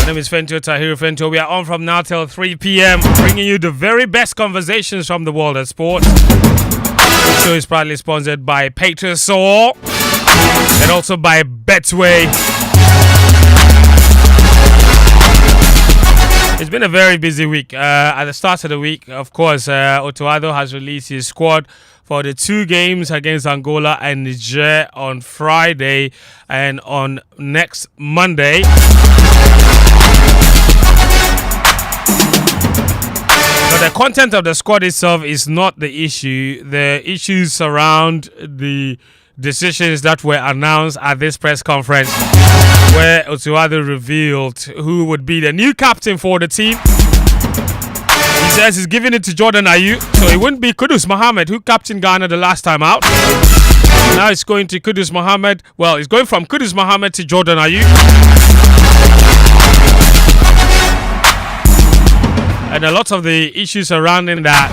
name is Fentuo, Tahiru. We are on from now till 3 p.m. bringing you the very best conversations from the world of sports. The show is proudly sponsored by Partey and also by Betway. It's been a very busy week. At the start of the week, of course, Otuado has released his squad for the 2 games against Angola and Niger on Friday and on next Monday. But the content of the squad itself is not the issue. The issues surround the decisions that were announced at this press conference, where Otuado revealed who would be the new captain for the team. He says he's giving it to Jordan Ayew, so it wouldn't be Kudus Mohammed, who captained Ghana the last time out. Now it's going to Kudus Mohammed. Well, it's going from Kudus Mohammed to Jordan Ayew. And a lot of the issues surrounding that,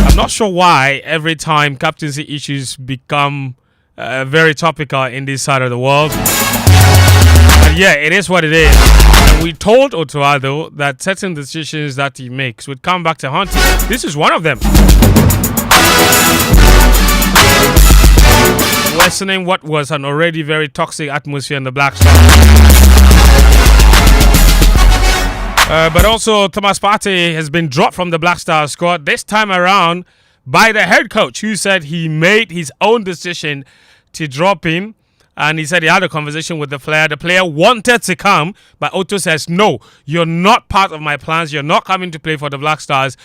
I'm not sure why every time captaincy issues become very topical in this side of the world. But yeah, it is what it is. And we told Otuado that certain decisions that he makes would come back to haunt him. This is one of them. Worsening what was an already very toxic atmosphere in the Black Stars. But also, Thomas Partey has been dropped from the Black Stars squad this time around by the head coach, who said he made his own decision to drop him. And he said he had a conversation with the player. The player wanted to come, but Otto says, no, you're not part of my plans. You're not coming to play for the Black Stars.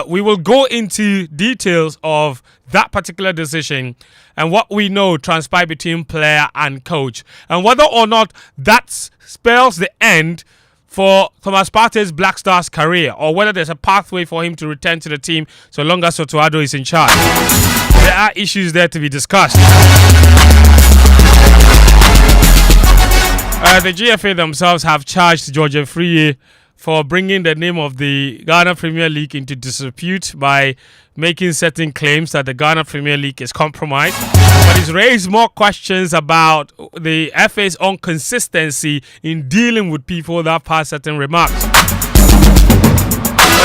We will go into details of that particular decision and what we know transpired between player and coach, and whether or not that spells the end for Thomas Partey's Black Stars career, or whether there's a pathway for him to return to the team so long as Otuado is in charge. There are issues there to be discussed. The GFA themselves have charged George Afriyie for bringing the name of the Ghana Premier League into disrepute by making certain claims that the Ghana Premier League is compromised. But it's raised more questions about the FA's inconsistency in dealing with people that pass certain remarks. For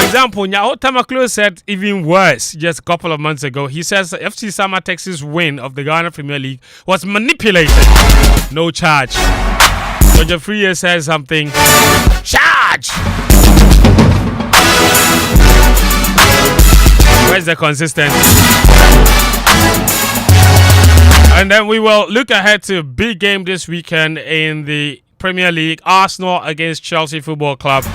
example, Tamakloe said even worse just a couple of months ago. He says FC Samatek's win of the Ghana Premier League was manipulated. No charge. George Afriyie says something. Charge! Where's the consistency? And then we will look ahead to a big game this weekend in the Premier League. Arsenal against Chelsea Football Club.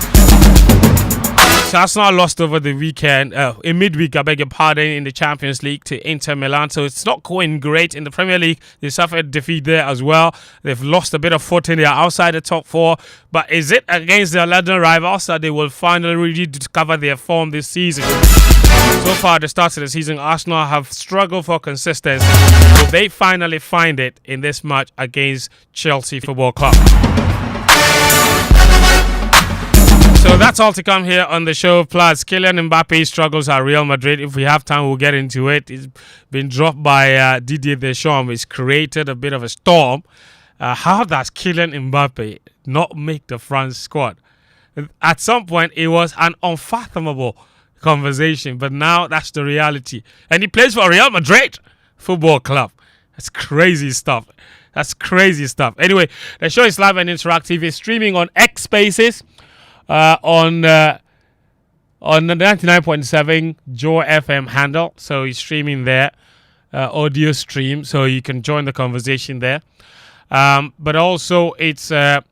So Arsenal lost over the weekend, in midweek, I beg your pardon, in the Champions League to Inter Milan. So it's not going great in the Premier League. They suffered defeat there as well. They've lost a bit of footing. They are outside the top 4. But is it against their London rivals that they will finally rediscover their form this season? So far at the start of the season, Arsenal have struggled for consistency. Will they finally find it in this match against Chelsea Football Club? So that's all to come here on the show. Plus, Kylian Mbappe's struggles at Real Madrid. If we have time, we'll get into it. He's been dropped by Didier Deschamps. It's created a bit of a storm. How does Kylian Mbappe not make the France squad? At some point, it was an unfathomable conversation, but now that's the reality. And he plays for Real Madrid Football Club. That's crazy stuff. Anyway, the show is live and interactive. It's streaming on X Spaces. On the 99.7 Joy FM handle, so it's streaming there, audio stream, so you can join the conversation there. But also it's on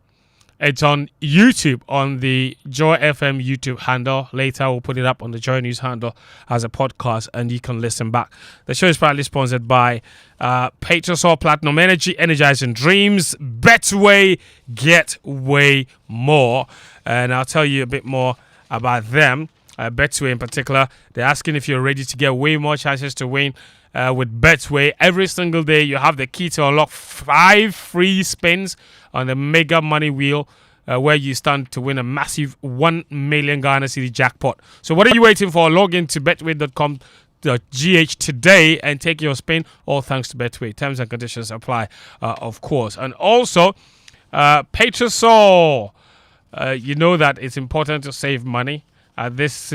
YouTube on the Joy FM YouTube handle. Later we'll put it up on the Joy News handle as a podcast, and you can listen back. The show is proudly sponsored by Partey Platinum Energy, Energizing Dreams, Betway, Get Way More. And I'll tell you a bit more about them. Betway in particular, they're asking if you're ready to get way more chances to win with Betway. Every single day you have the key to unlock 5 free spins on the Mega Money Wheel, where you stand to win a massive 1 million Ghana City jackpot. So what are you waiting for? Log in to betway.com.gh today and take your spin. All thanks to Betway. Terms and conditions apply, of course. And also, Partey you know that it's important to save money at this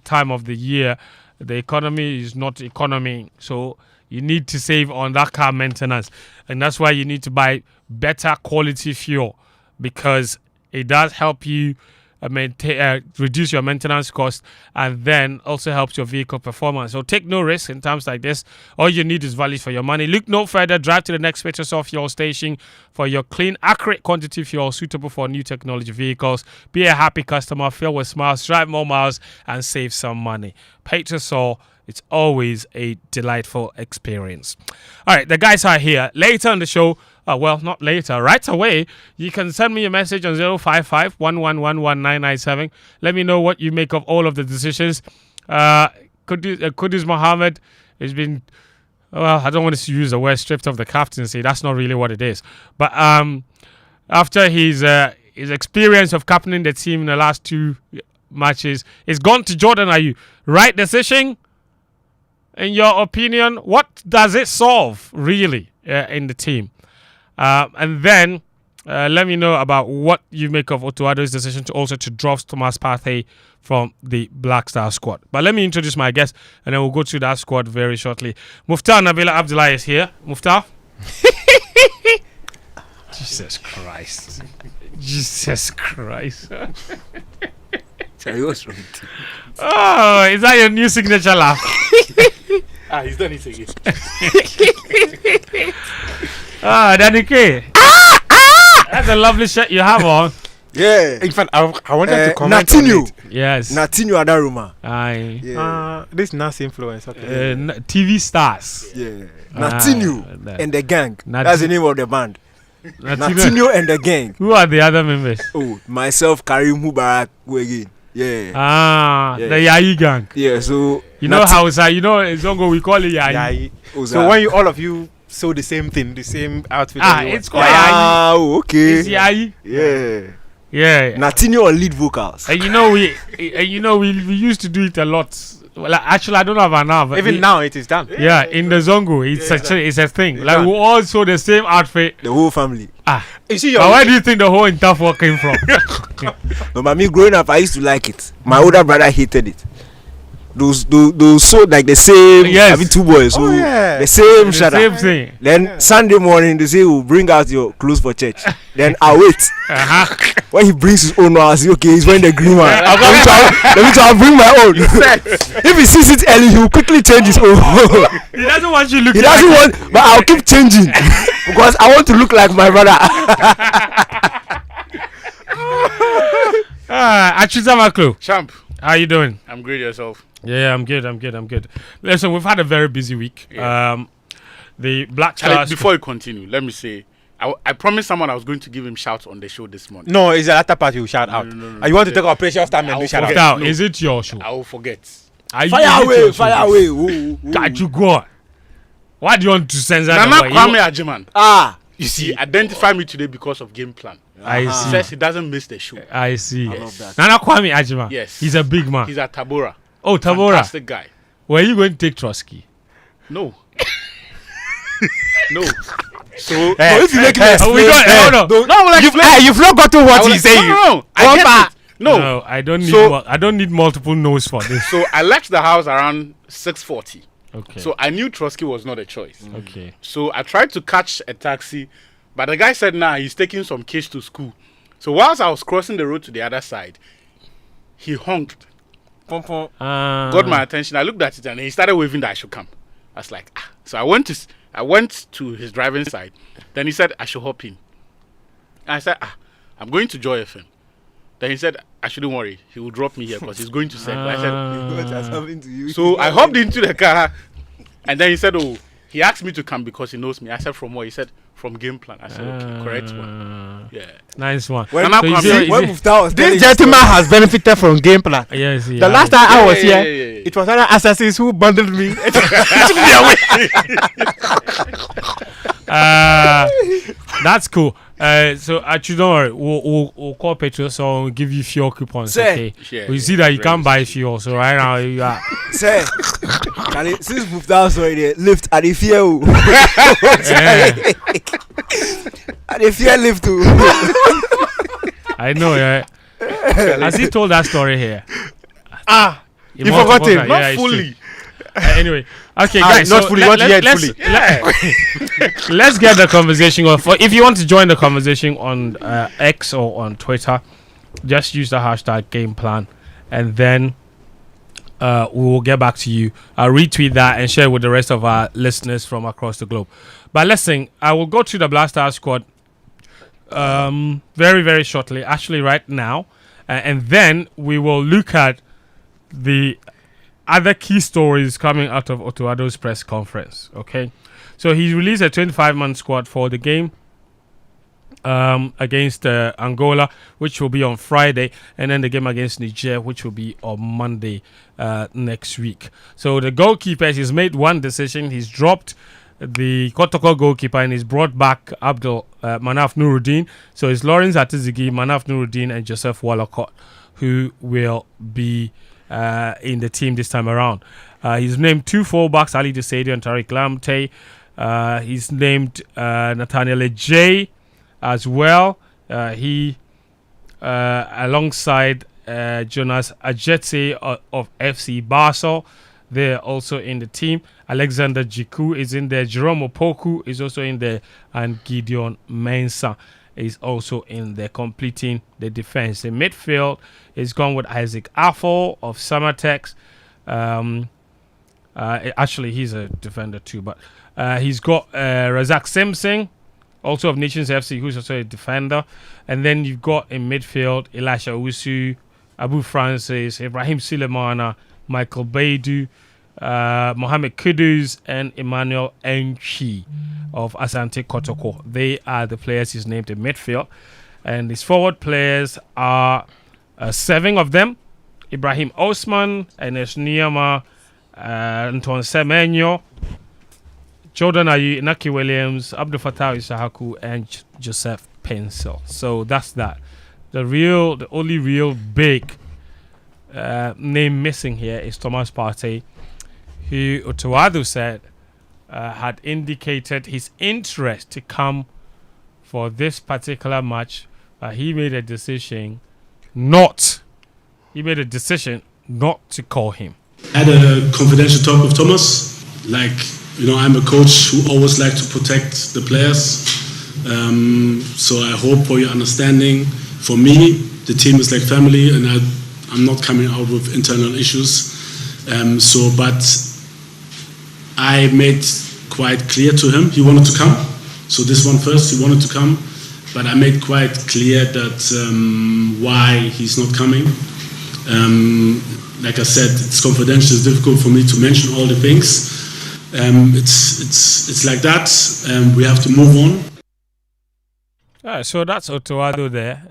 time of the year. The economy is not economy, so you need to save on that car maintenance, and that's why you need to buy better quality fuel, because it does help you reduce your maintenance cost, and then also helps your vehicle performance. So take no risk in times like this. All you need is value for your money. Look no further. Drive to the next Petrosol fuel station for your clean, accurate quantity fuel suitable for new technology vehicles. Be a happy customer, fill with smiles, drive more miles, and save some money. Petrosol, it's always a delightful experience. All right, the guys are here. Later in the show, well, not later, right away, you can send me a message on 055-1111-997. Let me know what you make of all of the decisions. Kudus Mohammed has been, well, I don't want to use the word stripped of the captaincy. That's not really what it is. But after his experience of captaining the team in the last 2 matches, it's gone to Jordan Ayew. Right decision? In your opinion, what does it solve, really, in the team? And then let me know about what you make of Otuado's decision to drop Thomas Partey from the Black Star squad. But let me introduce my guest, and then we'll go through that squad very shortly. Muftawu Nabila Abdullah is here. Muftawu? Jesus Christ. Jesus Christ. What's wrong? Oh, is that your new signature laugh? He's done it again. Danny K. That's a lovely shirt you have on. Yeah. In fact, I wanted to comment on it. Yes. Natinho Adaruma. Aye. Yeah. This Nas influence. Okay. TV stars. Yeah. Natinho and the gang. That's the name of the band. Natinho and the gang. Who are the other members? Oh, myself, Karim Mubarak, who again? Yeah. The Yayi gang. Yeah, so you know how it's in Zongo we call it Yayi. So when all of you sew the same thing, the same outfit. It's called Yayi. Oh, okay. It's Yayi. Yeah. Yeah. Natinho on lead vocals. And we used to do it a lot. Well, actually, I don't have an now. Even now, it is done. Yeah, in the Zongo, it's a thing. Like we all sew the same outfit. The whole family. You see, but where do you think the whole Intafo came from? No, me growing up, I used to like it. My older brother hated it. Those so like the same. Yes. Having 2 boys. So the same shut up. Same thing. Then Sunday morning they say we'll bring out your clothes for church. Then I wait. When he brings his own, I say okay, he's wearing the green one. Let me try and bring my own. If he sees it early, he will quickly change his own. He doesn't want you looking. He doesn't want, but I'll keep changing because I want to look like my brother. Atsu Tamakloe. Champ, How you doing? I'm great. Yourself? Yeah, I'm good. Listen, we've had a very busy week. Yeah. The Black Stars. Before you continue, let me say, I promised someone I was going to give him shouts on the show this morning. No, it's the latter part you shout out. No. You want to take our precious time and do shout out? Now, is it your show? I will forget. Fire away. Got you go. Why do you want to censor Nana that? Kwame Ajiman. You He identified me today because of game plan. I see. Says he doesn't miss the show. I see. I love that. Nana Kwame Ajima. Yes. He's a big man. He's at Tabora. Oh, Tabora. Fantastic guy. Were you going to take Trotsky? No. No. So if you make You've not gotten what he's saying. No. I get it. No, I don't need. I don't need multiple no's for this. So I left the house around 6:40. Okay. So I knew Trotsky was not a choice. Okay. So I tried to catch a taxi, but the guy said, he's taking some kids to school. So whilst I was crossing the road to the other side, he honked. Got my attention. I looked at it and he started waving that I should come. I was like, So I went to his driving side. Then he said I should hop in. And I said, I'm going to Joy FM. Then he said, I shouldn't worry. He will drop me here because he's going to send. I said, so I hopped into the car. And then he said, he asked me to come because he knows me. I said, from where? He said, from game plan. I said, okay, correct one. Yeah. Nice one. This gentleman has benefited from game plan. Yes, the last time I was here, it was other assassins who bundled me. It took me away. That's cool. So actually, don't worry. We'll call Petro, so we'll give you fuel coupons. Okay. We see that you can't buy fuel, so right now you are. Say, since Muftawu already lift at the fuel. At the fuel lift too. I know, yeah. Has he told that story here? You forgot it. Not fully. Anyway, okay, guys. Not so fully. let- What let- yet let's, fully? let's get the conversation on. If you want to join the conversation on X or on Twitter, just use the hashtag game plan, and then we will get back to you. I'll retweet that and share with the rest of our listeners from across the globe. But listen, I will go through the Blaster squad very, very shortly, actually right now, and then we will look at the other key stories coming out of Otuado's press conference. Okay, so he released a 25-man squad for the game against Angola, which will be on Friday, and then the game against Niger, which will be on Monday next week. So the goalkeepers, he's made one decision. He's dropped the Kotoko goalkeeper and he's brought back Manaf Nuruddin. So it's Lawrence Atizigi, Manaf Nuruddin, and Joseph Wallacott who will be in the team this time around. He's named two fullbacks, Ali Desadio and Tariq Lamte. He's named Nathaniel J as well. He alongside Jonas Ajetse of FC Basel. They're also in the team. Alexander Jiku is in there. Jerome Opoku is also in there. And Gideon Mensah is also in there, completing the defense. In midfield, it's gone with Isaac Affle of Summertex. Actually, he's a defender too, but he's got Razak Simpson, also of Nations FC, who's also a defender. And then you've got in midfield Elisha Owusu, Abu Francis, Ibrahim Sulemana, Michael Baidu, Mohamed Kudus, and Emmanuel Enchi of Asante Kotoko. They are the players he's named in midfield. And his forward players are 7 of them: Ibrahim Osman, Enes Niama, Anton Semenyo, Jordan Ayew, Inaki Williams, Abdul Fattah Isahaku, and Joseph Pencil. So that's that. The only real big name missing here is Thomas Partey, who Otuado said had indicated his interest to come for this particular match. He made a decision not to call him. I had a confidential talk with Thomas. I'm a coach who always like to protect the players. So I hope for your understanding. For me, the team is like family, and I'm not coming out with internal issues. But I made quite clear to him he wanted to come. So this one first, he wanted to come, but I made quite clear that why he's not coming. Like I said, it's confidential. It's difficult for me to mention all the things. It's like that. We have to move on. So that's Otuado there.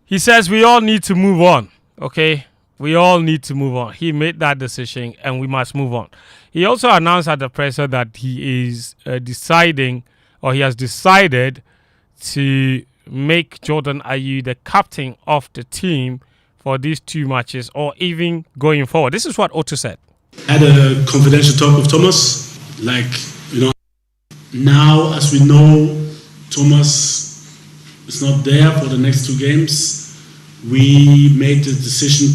He says we all need to move on. Okay, we all need to move on. He made that decision, and we must move on. He also announced at the presser that he is he has decided to make Jordan Ayew the captain of the team for these 2 matches, or even going forward. This is what Otto said. I had a confidential talk with Thomas. Now, as we know, Thomas is not there for the next 2 games. We made the decision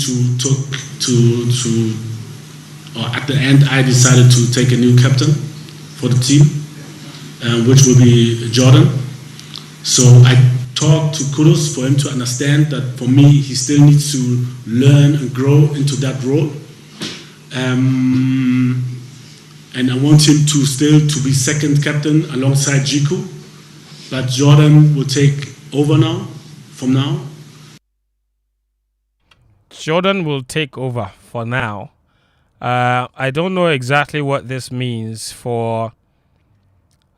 or at the end, I decided to take a new captain for the team, which will be Jordan. So I talked to Kudus for him to understand that for me, he still needs to learn and grow into that role. And I want him to be second captain alongside Jiku. But Jordan will take over from now. Jordan will take over for now. I don't know exactly what this means for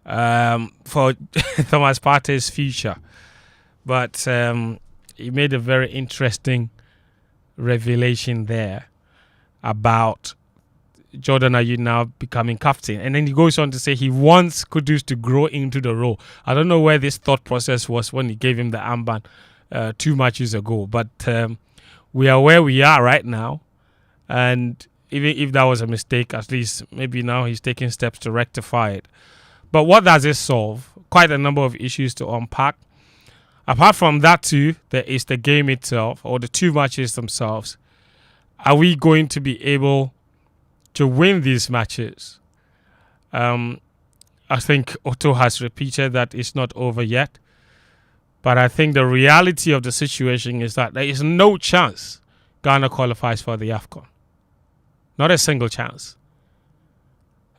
Thomas Partey's future. But he made a very interesting revelation there about Jordan Ayew now becoming captain. And then he goes on to say he wants Kudus to grow into the role. I don't know where this thought process was when he gave him the armband 2 matches ago. But we are where we are right now. And even if that was a mistake, at least maybe now he's taking steps to rectify it. But what does it solve? Quite a number of issues to unpack. Apart from that too, there is the game itself or the two matches themselves. Are we going to be able to win these matches? I think Otto has repeated that it's not over yet. But I think the reality of the situation is that there is no chance Ghana qualifies for the AFCON. Not a single chance.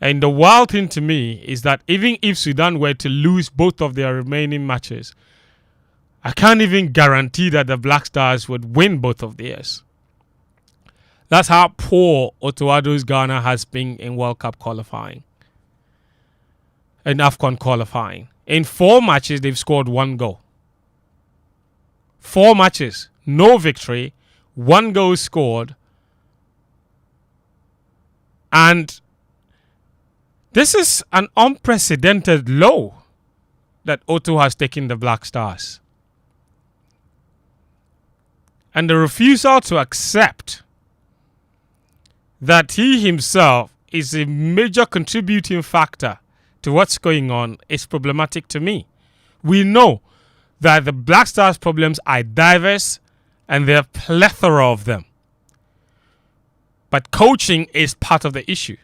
And the wild thing to me is that even if Sudan were to lose both of their remaining matches, I can't even guarantee that the Black Stars would win both of theirs. That's how poor Otto Addo's Ghana has been in World Cup qualifying. In AFCON qualifying. In 4 matches, they've scored 1 goal. 4 matches, no victory, 1 goal scored. And this is an unprecedented low that Otto has taken the Black Stars. And the refusal to accept that he himself is a major contributing factor to what's going on is problematic to me. We know that the Black Stars' problems are diverse and there are a plethora of them. But coaching is part of the issue.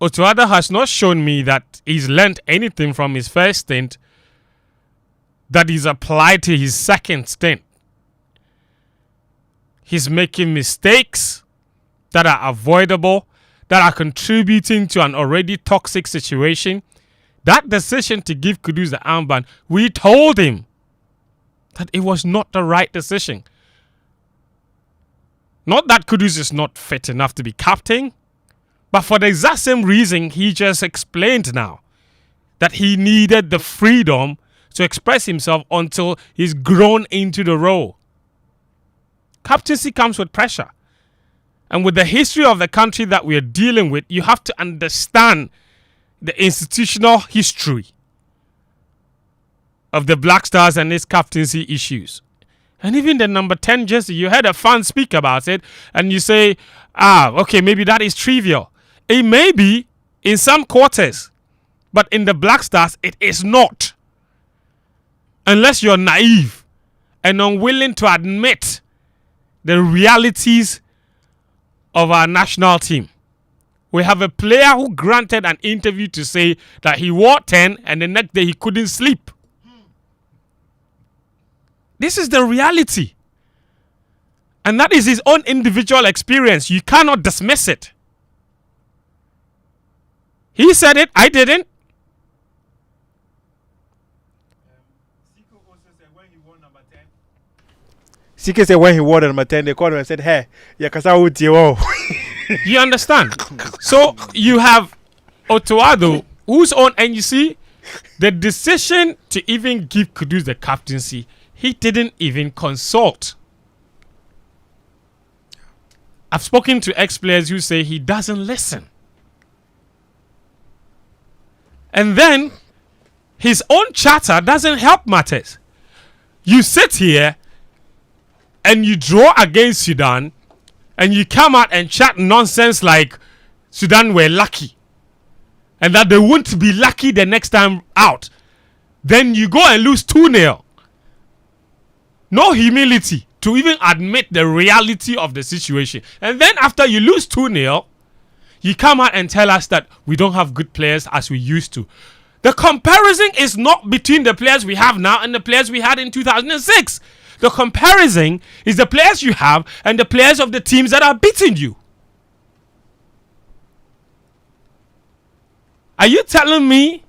Otto Addo has not shown me that he's learned anything from his first stint that he's applied to his second stint. He's making mistakes that are avoidable, that are contributing to an already toxic situation. That decision to give Kudus the armband, we told him that it was not the right decision. Not that Kudus is not fit enough to be captain, but for the exact same reason he just explained now, that he needed the freedom to express himself until he's grown into the role. Captaincy comes with pressure. And with the history of the country that we are dealing with, you have to understand the institutional history of the Black Stars and its captaincy issues. And even the number 10 jersey, you heard a fan speak about it and you say, okay, maybe that is trivial. It may be in some quarters, but in the Black Stars, it is not. Unless you're naive and unwilling to admit the realities of our national team. We have a player who granted an interview to say that he wore 10 and the next day he couldn't sleep. This is the reality. And that is his own individual experience. You cannot dismiss it. He said it, I didn't. CK said when he wore the number 10, they called him and said, hey, you understand? So you have Otto Addo, who's on, and you see, the decision to even give Kudus the captaincy, he didn't even consult. I've spoken to ex-players who say he doesn't listen. And then his own chatter doesn't help matters. You sit here and you draw against Sudan and you come out and chat nonsense like Sudan were lucky and that they won't be lucky the next time out. Then you go and lose 2-0. No humility to even admit the reality of the situation. And then after you lose 2-0, you come out and tell us that we don't have good players as we used to. The comparison is not between the players we have now and the players we had in 2006. The comparison is the players you have and the players of the teams that are beating you. Are you telling me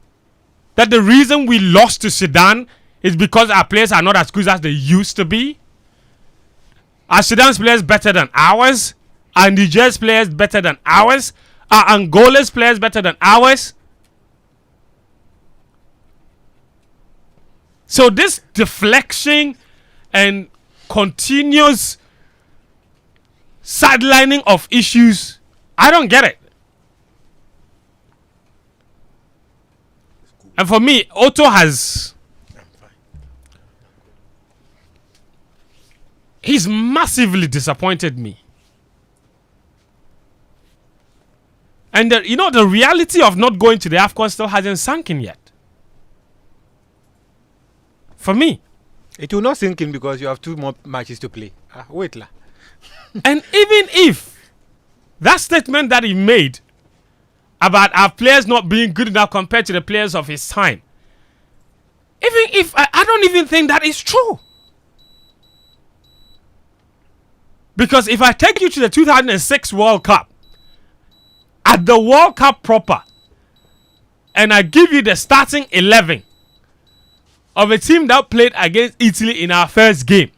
that the reason we lost to Sudan is because our players are not as good as they used to be? Are Sudan's players better than ours? Are Niger's players better than ours? Are Angola's players better than ours? So this deflection and continuous sidelining of issues, I don't get it. And for me, Otto has... he's massively disappointed me. And the reality of not going to the AFCON still hasn't sunk in yet. For me. It will not sink in because you have 2 more matches to play. Wait lah. And even if that statement that he made about our players not being good enough compared to the players of his time, even if I don't even think that is true. Because if I take you to the 2006 World Cup, at the World Cup proper, and I give you the starting 11 of a team that played against Italy in our first game,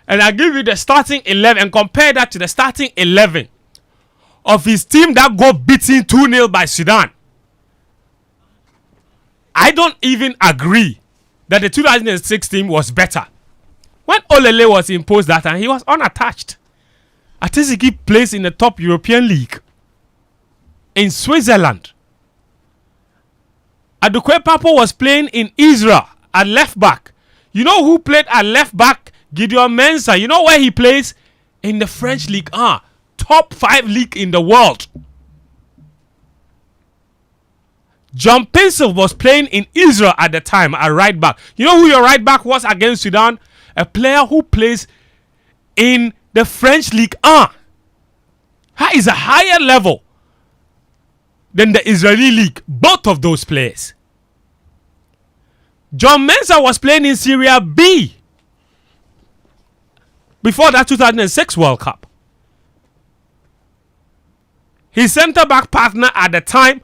and I give you the starting 11 and compare that to the starting 11 of his team that got beaten 2-0 by Sudan, I don't even agree that the 2006 team was better. When Olele was imposed that time, he was unattached. Atsu plays in the top European league in Switzerland. Adukwe Papo was playing in Israel at left back. You know who played at left back? Gideon Mensah. You know where he plays? In the French League 1. Top 5 league in the world. John Pencil was playing in Israel at the time at right back. You know who your right back was against Sudan? A player who plays in the French League 1. That is a higher level than the Israeli league. Both of those players. John Mensah was playing in Syria B before that 2006 World Cup. His centre-back partner at the time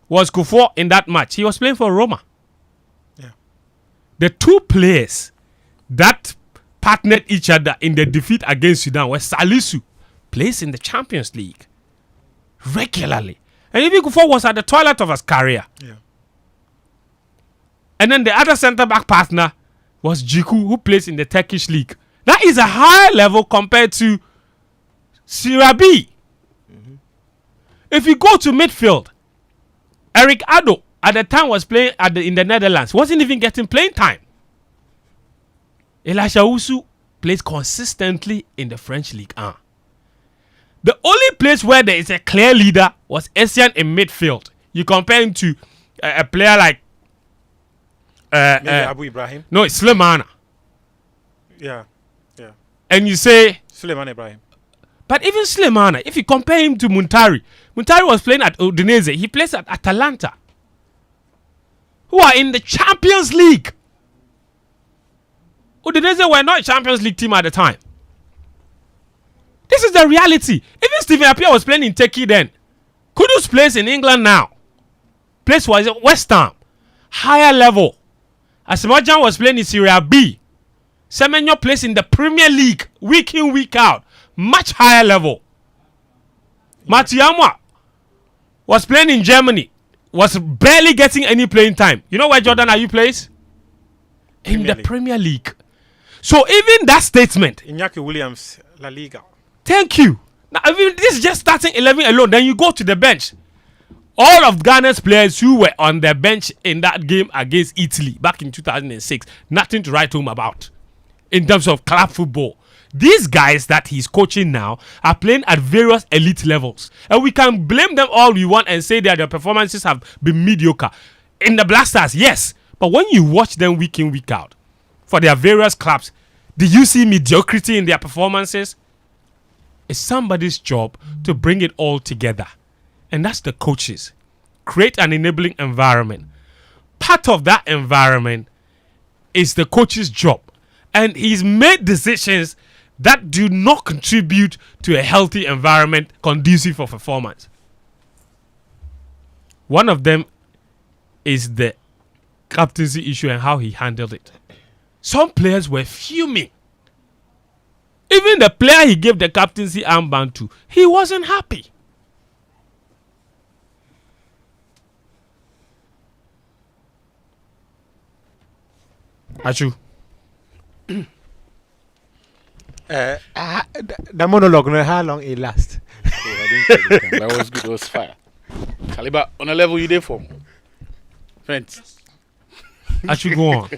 was Kufuor in that match. He was playing for Roma. Yeah. The 2 players that partnered each other in the defeat against Sudan were Salisu, plays in the Champions League regularly. And even Kufuor was at the toilet of his career. Yeah. And then the other centre-back partner was Jiku, who plays in the Turkish league. That is a higher level compared to Syria B. If you go to midfield, Eric Addo at the time was playing in the Netherlands. Wasn't even getting playing time. Elisha Usu plays consistently in the French League 1. The only place where there is a clear leader was Essien in midfield. You compare him to a player like Maybe Abu Ibrahim. No, it's Slimana. Yeah. And you say Suleiman Ibrahim. But even Slimana, if you compare him to Muntari was playing at Udinese. He plays at Atalanta, who are in the Champions League. Udinese were not a Champions League team at the time. This is the reality. Even Stephen Appiah was playing in Turkey then. Kudus plays in England now. Plays for West Ham. Higher level. Asimajan was playing in Syria B. Semenyo plays in the Premier League week in, week out. Much higher level. Matiyamwa was playing in Germany. Was barely getting any playing time. You know where Jordan Ayew plays? In the Premier League. So even that statement. Iñaki Williams, La Liga. Thank you. Now, even this is just starting 11 alone. Then you go to the bench. All of Ghana's players who were on the bench in that game against Italy back in 2006, nothing to write home about in terms of club football. These guys that he's coaching now are playing at various elite levels. And we can blame them all we want and say that their performances have been mediocre. In the Blasters, yes. But when you watch them week in, week out, for their various clubs, do you see mediocrity in their performances? It's somebody's job to bring it all together. And that's the coaches. Create an enabling environment. Part of that environment is the coach's job. And he's made decisions that do not contribute to a healthy environment conducive for performance. One of them is the captaincy issue and how he handled it. Some players were fuming. Even the player he gave the captaincy armband to, he wasn't happy. Atsu. The monologue, how long it lasts? That was good. It was fire. Caliber, on a level you there for? Friends. Atsu, go on.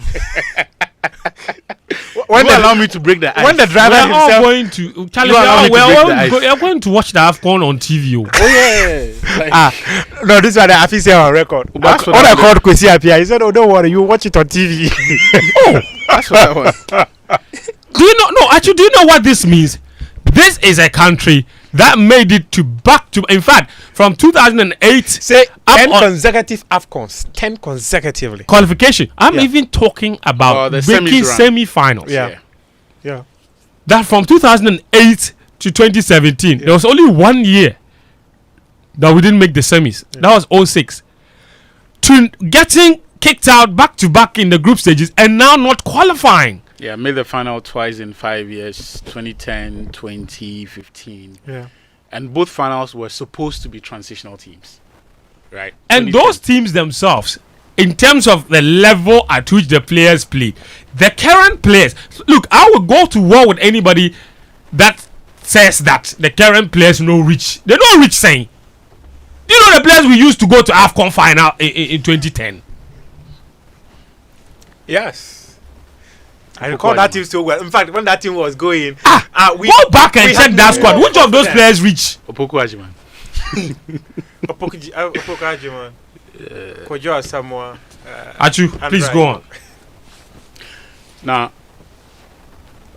when they allow me to break the ice. When the driver We're all himself, going to Charlie, allow me to break the ice. we're going to watch the AFCON on TV. Oh yeah. Like, no, this one I feel say on record. That's what When I I called Kwesi Appiah, he said, "Oh, don't worry, you watch it on TV." that's what I want. Do you know? No, actually, do you know what this means? This is a country that made it to back to. In fact, from 2008, Say up 10 on consecutive AFCONs, 10 consecutively. qualification. I'm Yeah. even talking about the making semis run. semi-finals. Yeah. Yeah. That from 2008 to 2017, there was only 1 year that we didn't make the semis. That was 06. To getting kicked out back to back in the group stages and now not qualifying. Yeah, made the final twice in 5 years, 2010, 2015. Yeah. And both finals were supposed to be transitional teams. Right? And 2010. those teams themselves, in terms of the level at which the players play, the current players, look, I will go to war with anybody that says that the current players no reach. They don't reach saying. Do you know the players we used to go to AFCON final in 2010? Yes. I recall that team so well. In fact, when that team was going, we Go back and we check had that no squad. Which of those confidence. players reach? Opoku Ajiman. Opoku Ajiman, Kojo Asamoah. Atsu, please go on. Now,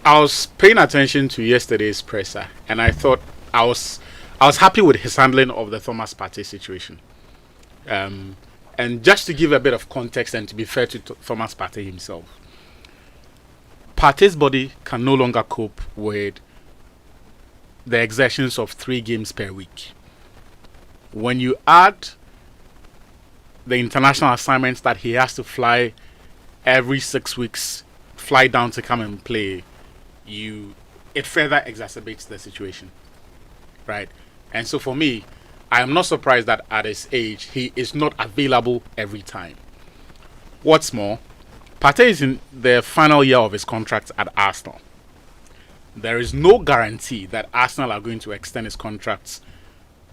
I was paying attention to yesterday's presser, and I thought I was happy with his handling of the Thomas Partey situation. And just to give a bit of context and to be fair to Thomas Partey himself, Partey's body can no longer cope with the exertions of 3 games per week. When you add the international assignments that he has to fly every 6 weeks, fly down to come and play, it further exacerbates the situation, right? And so for me, I am not surprised that at his age he is not available every time. What's more, Partey is in the final year of his contract at Arsenal. There is no guarantee that Arsenal are going to extend his contracts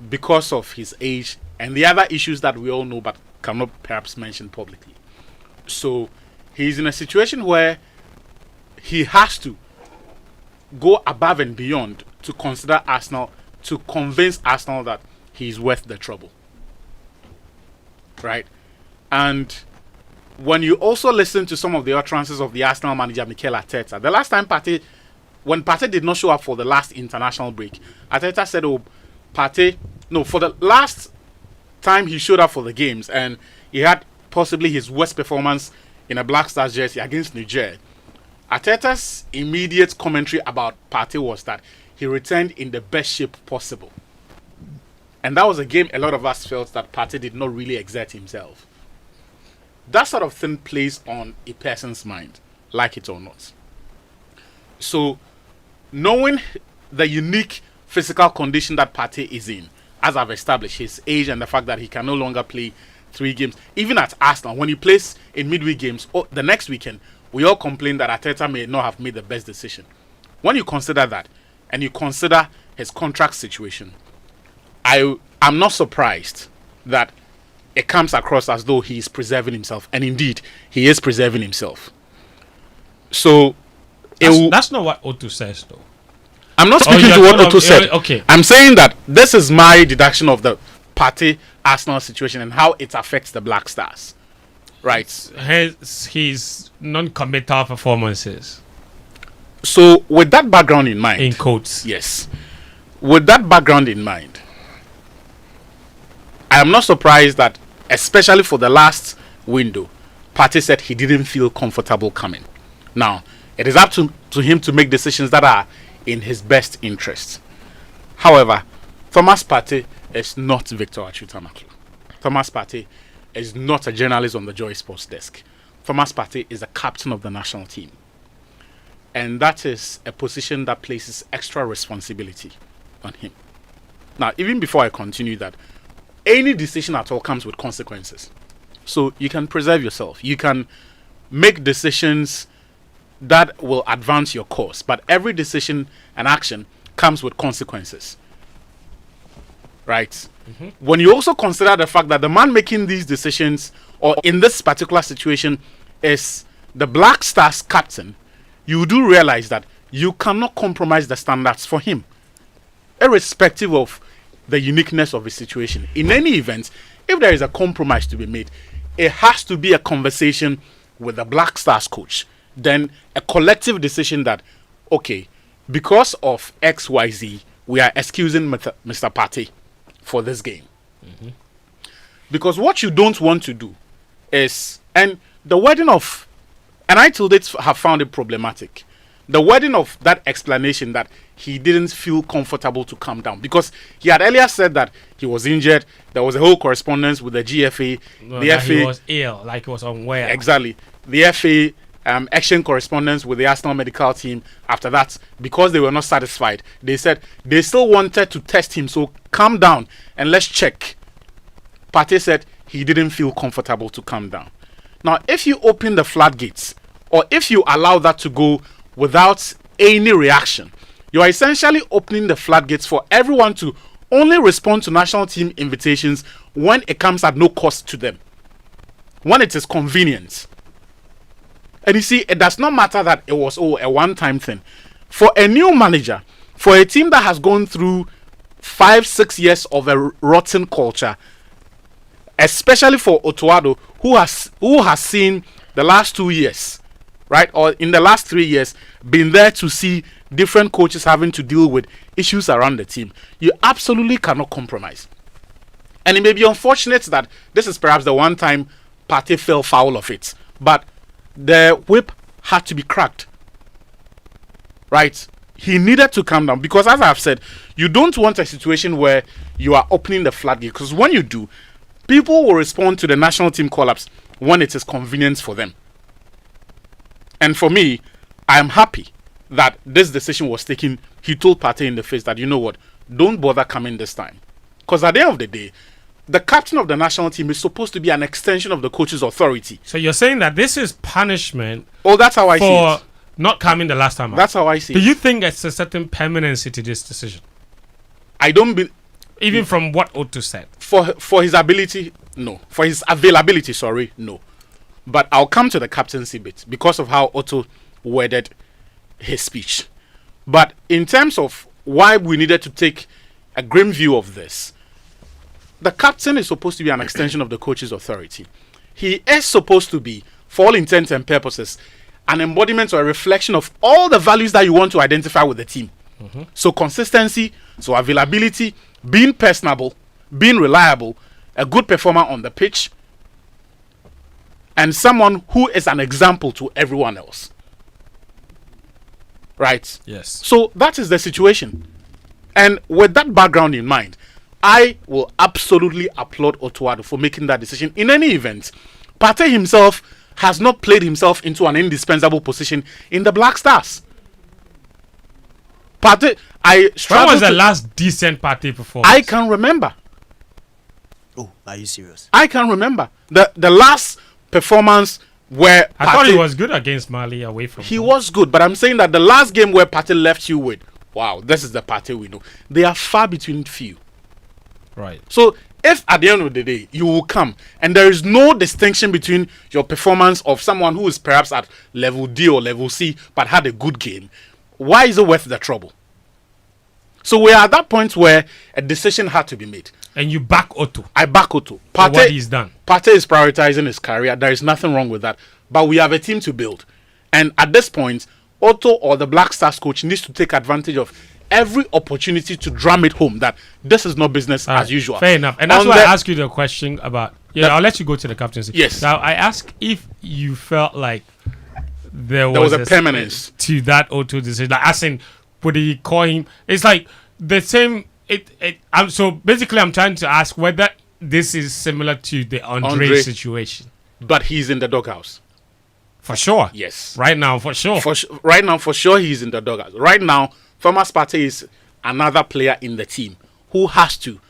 because of his age and the other issues that we all know but cannot perhaps mention publicly. So he's in a situation where he has to go above and beyond to consider Arsenal, to convince Arsenal that he's worth the trouble. Right? And when you also listen to some of the utterances of the Arsenal manager Mikel Arteta, the last time when Partey did not show up for the last international break, Arteta said, for the last time he showed up for the games and he had possibly his worst performance in a Black Stars jersey against Niger, Arteta's immediate commentary about Partey was that he returned in the best shape possible. And that was a game a lot of us felt that Partey did not really exert himself. That sort of thing plays on a person's mind, like it or not. So, knowing the unique physical condition that Partey is in, as I've established, his age and the fact that he can no longer play 3 games, even at Arsenal, when he plays in midweek games, the next weekend, we all complain that Arteta may not have made the best decision. When you consider that, and you consider his contract situation, I'm not surprised that it comes across as though he is preserving himself, and indeed he is preserving himself. So that's not what Otto says, though. I'm not speaking to what Otto said. Okay. I'm saying that this is my deduction of the Partey Arsenal situation and how it affects the Black Stars. Right. His non-committal performances. So with that background in mind, In quotes. yes, with that background in mind, I am not surprised that, especially for the last window, Partey said he didn't feel comfortable coming. Now, it is up to him to make decisions that are in his best interest. However, Thomas Partey is not Victor Tamakloe. Thomas Partey is not a journalist on the Joy Sports desk. Thomas Partey is the captain of the national team. And that is a position that places extra responsibility on him. Now, even before I continue that, any decision at all comes with consequences. So you can preserve yourself. You can make decisions that will advance your cause. But every decision and action comes with consequences. Right? Mm-hmm. When you also consider the fact that the man making these decisions, or in this particular situation, is the Black Stars captain, you do realize that you cannot compromise the standards for him, irrespective of the uniqueness of his situation. In any event, if there is a compromise to be made, it has to be a conversation with the Black Stars coach, then a collective decision that, okay, because of XYZ, we are excusing Mr. Partey for this game. Because what you don't want to do is, and the wording of, and I till date have found it problematic, the wording of that explanation that he didn't feel comfortable to come down, because he had earlier said that he was injured. There was a whole correspondence with the GFA. The FA, he was ill, like he was unwell. Exactly. The FA action correspondence with the Arsenal medical team. After that, because they were not satisfied, they said they still wanted to test him. So calm down and let's check. Partey said he didn't feel comfortable to come down. Now, if you open the floodgates, or if you allow that to go without any reaction, you are essentially opening the floodgates for everyone to only respond to national team invitations when it comes at no cost to them, when it is convenient. And you see, it does not matter that it was a one-time thing. For a new manager, for a team that has gone through 5-6 years of a rotten culture, especially for Otuado, who has seen the last 2 years, right, or in the last 3 years, been there to see different coaches having to deal with issues around the team, you absolutely cannot compromise. And it may be unfortunate that this is perhaps the one time Partey fell foul of it, but the whip had to be cracked, right? He needed to calm down, because as I've said, you don't want a situation where you are opening the floodgate, because when you do, people will respond to the national team collapse when it is convenient for them. And for me, I am happy that this decision was taken. He told Partey in the face that, you know what, don't bother coming this time. Because at the end of the day, the captain of the national team is supposed to be an extension of the coach's authority. So you're saying that this is punishment? Oh, that's how I see it. For not coming the last time out. That's how I see it. Do you think there's a certain permanency to this decision? I don't believe. Even from what Otto said. For his ability, no. For his availability, sorry, no. But I'll come to the captaincy bit because of how Otto worded his speech. But in terms of why we needed to take a grim view of this, the captain is supposed to be an extension of the coach's authority. He is supposed to be, for all intents and purposes, an embodiment or a reflection of all the values that you want to identify with the team. So consistency, so availability, being personable, being reliable, a good performer on the pitch, and someone who is an example to everyone else. Right? Yes. So that is the situation. And with that background in mind, I will absolutely applaud Otuado for making that decision. In any event, Partey himself has not played himself into an indispensable position in the Black Stars. Partey, when was the last decent Partey performance? I can remember. Oh, are you serious? I can remember the last performance where I thought he was good against Mali away from he home. was good, but I'm saying that the last game where Partey left you with, wow, this is the Partey we know. They are far between few. Right. So if at the end of the day you will come and there is no distinction between your performance of someone who is perhaps at level D or level C but had a good game, why is it worth the trouble? So we are at that point where a decision had to be made. And you back Otto. I back Otto. For what he's done. Partey is prioritizing his career. There is nothing wrong with that. But we have a team to build. And at this point, Otto or the Black Stars coach needs to take advantage of every opportunity to drum it home that this is not business as usual. Fair enough. And that's why I asked you the question about... I'll let you go to the captaincy. Yes. Now, I asked if you felt like there was a permanence to that Otto decision. Like, as in, would he call him? It's like the same... So basically, I'm trying to ask whether this is similar to the Andre situation. But he's in the doghouse. For sure. Yes. Right now, for sure. Right now, for sure, he's in the doghouse. Right now, Thomas Partey is another player in the team who has to.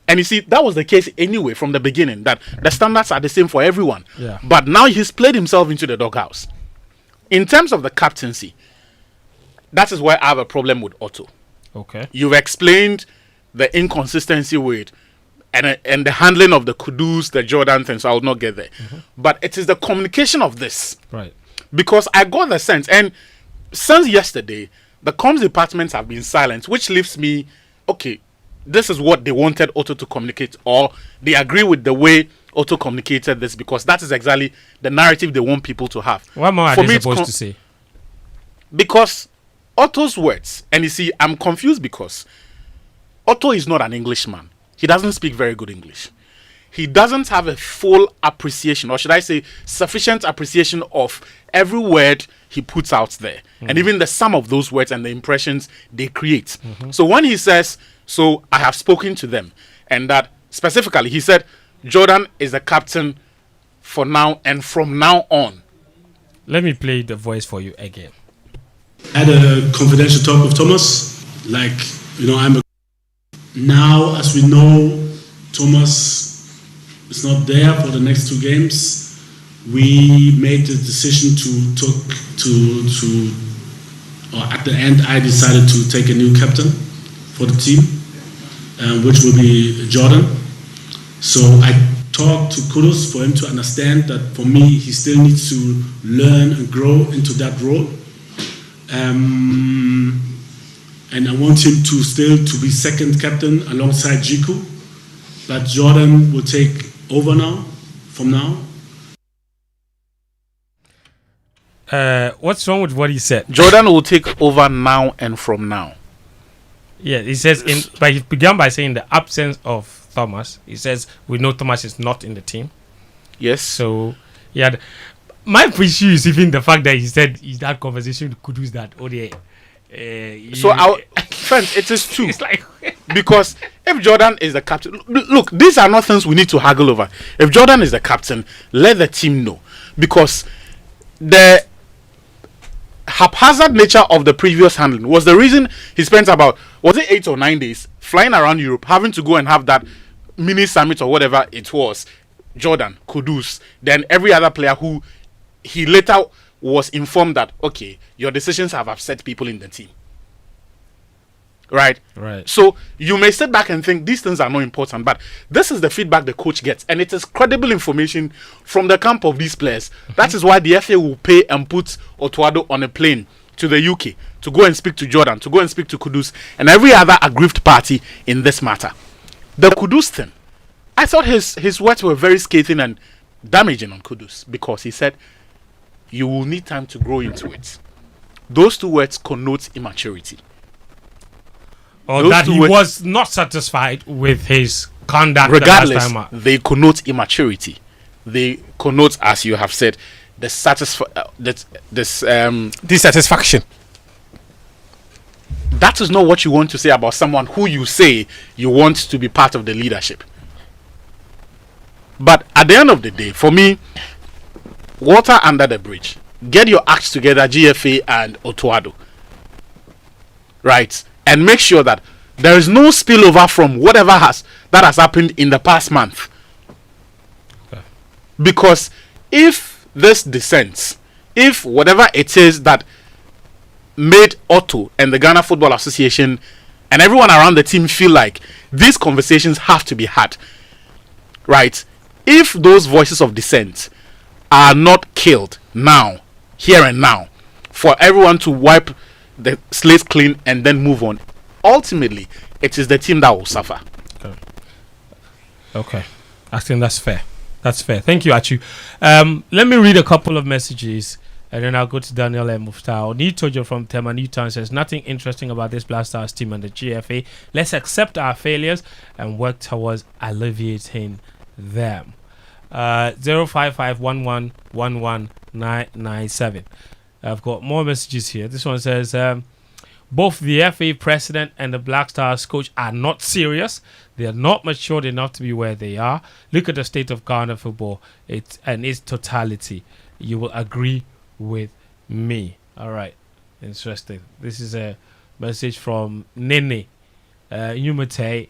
And you see, that was the case anyway from the beginning, that the standards are the same for everyone. Yeah. But now he's played himself into the doghouse. In terms of the captaincy, that is where I have a problem with Otto. Okay. You've explained the inconsistency with and the handling of the Kudus, the Jordan thing, so I will not get there. But it is the communication of this. Right. Because I got the sense, and since yesterday, the comms departments have been silent, which leaves me, okay, this is what they wanted Otto to communicate, or they agree with the way Otto communicated this, because that is exactly the narrative they want people to have. What more are they supposed to say? Because Otto's words, and you see, I'm confused because Otto is not an Englishman. He doesn't speak very good English. He doesn't have a full appreciation, or should I say, sufficient appreciation of every word he puts out there, and even the sum of those words and the impressions they create. So when he says, so I have spoken to them, and that specifically he said Jordan is the captain for now and from now on. Let me play the voice for you again. I had a confidential talk with Thomas. Like, now, as we know, Thomas is not there for the next 2 games. We made the decision or at the end, I decided to take a new captain for the team, which will be Jordan. So I talked to Kudus for him to understand that for me, he still needs to learn and grow into that role. And I want him to be second captain alongside Jiku. But Jordan will take over from now. What's wrong with what he said? Jordan will take over now and from now. Yeah, he says, but he began by saying the absence of Thomas. He says, we know Thomas is not in the team. Yes. So, yeah. My issue is even the fact that he said that conversation could use that. Oh, yeah. Friends, it is true. It's like because if Jordan is the captain, look, these are not things we need to haggle over. If Jordan is the captain, let the team know, because the haphazard nature of the previous handling was the reason he spent about 8 or 9 days flying around Europe, having to go and have that mini summit or whatever it was. Jordan, Kudus, then every other player who he later was informed that, okay, your decisions have upset people in the team. Right? So you may sit back and think these things are not important, but this is the feedback the coach gets, and it is credible information from the camp of these players. That is why the FA will pay and put Otuado on a plane to the UK to go and speak to Jordan, to go and speak to Kudus, and every other aggrieved party in this matter. The Kudus thing, I thought his words were very scathing and damaging on Kudus, because he said, you will need time to grow into it. Those 2 words connote immaturity. Or that he was not satisfied with his conduct. Regardless, they connote immaturity. They connote, as you have said, dissatisfaction. That is not what you want to say about someone who you say you want to be part of the leadership. But at the end of the day, for me, water under the bridge. Get your acts together, GFA and Otuado. Right? And make sure that there is no spillover from whatever has happened in the past month. Okay. Because if this descends, if whatever it is that made Otto and the Ghana Football Association and everyone around the team feel like these conversations have to be had, right? If those voices of dissent are not killed now, here and now, for everyone to wipe the slate clean and then move on, ultimately it is the team that will suffer. Okay. I think that's fair. Thank you, Atsu. Let me read a couple of messages and then I'll go to Daniel and Muftawu. Nitojo from Tema Newtown says, nothing interesting about this Black Stars team and the GFA. Let's accept our failures and work towards alleviating them. 0551111997. I've got more messages here. This one says, both the FA president and the Black Stars coach are not serious. They are not matured enough to be where they are. Look at the state of Ghana football and its totality. You will agree with me. All right. Interesting. This is a message from Nene Numate.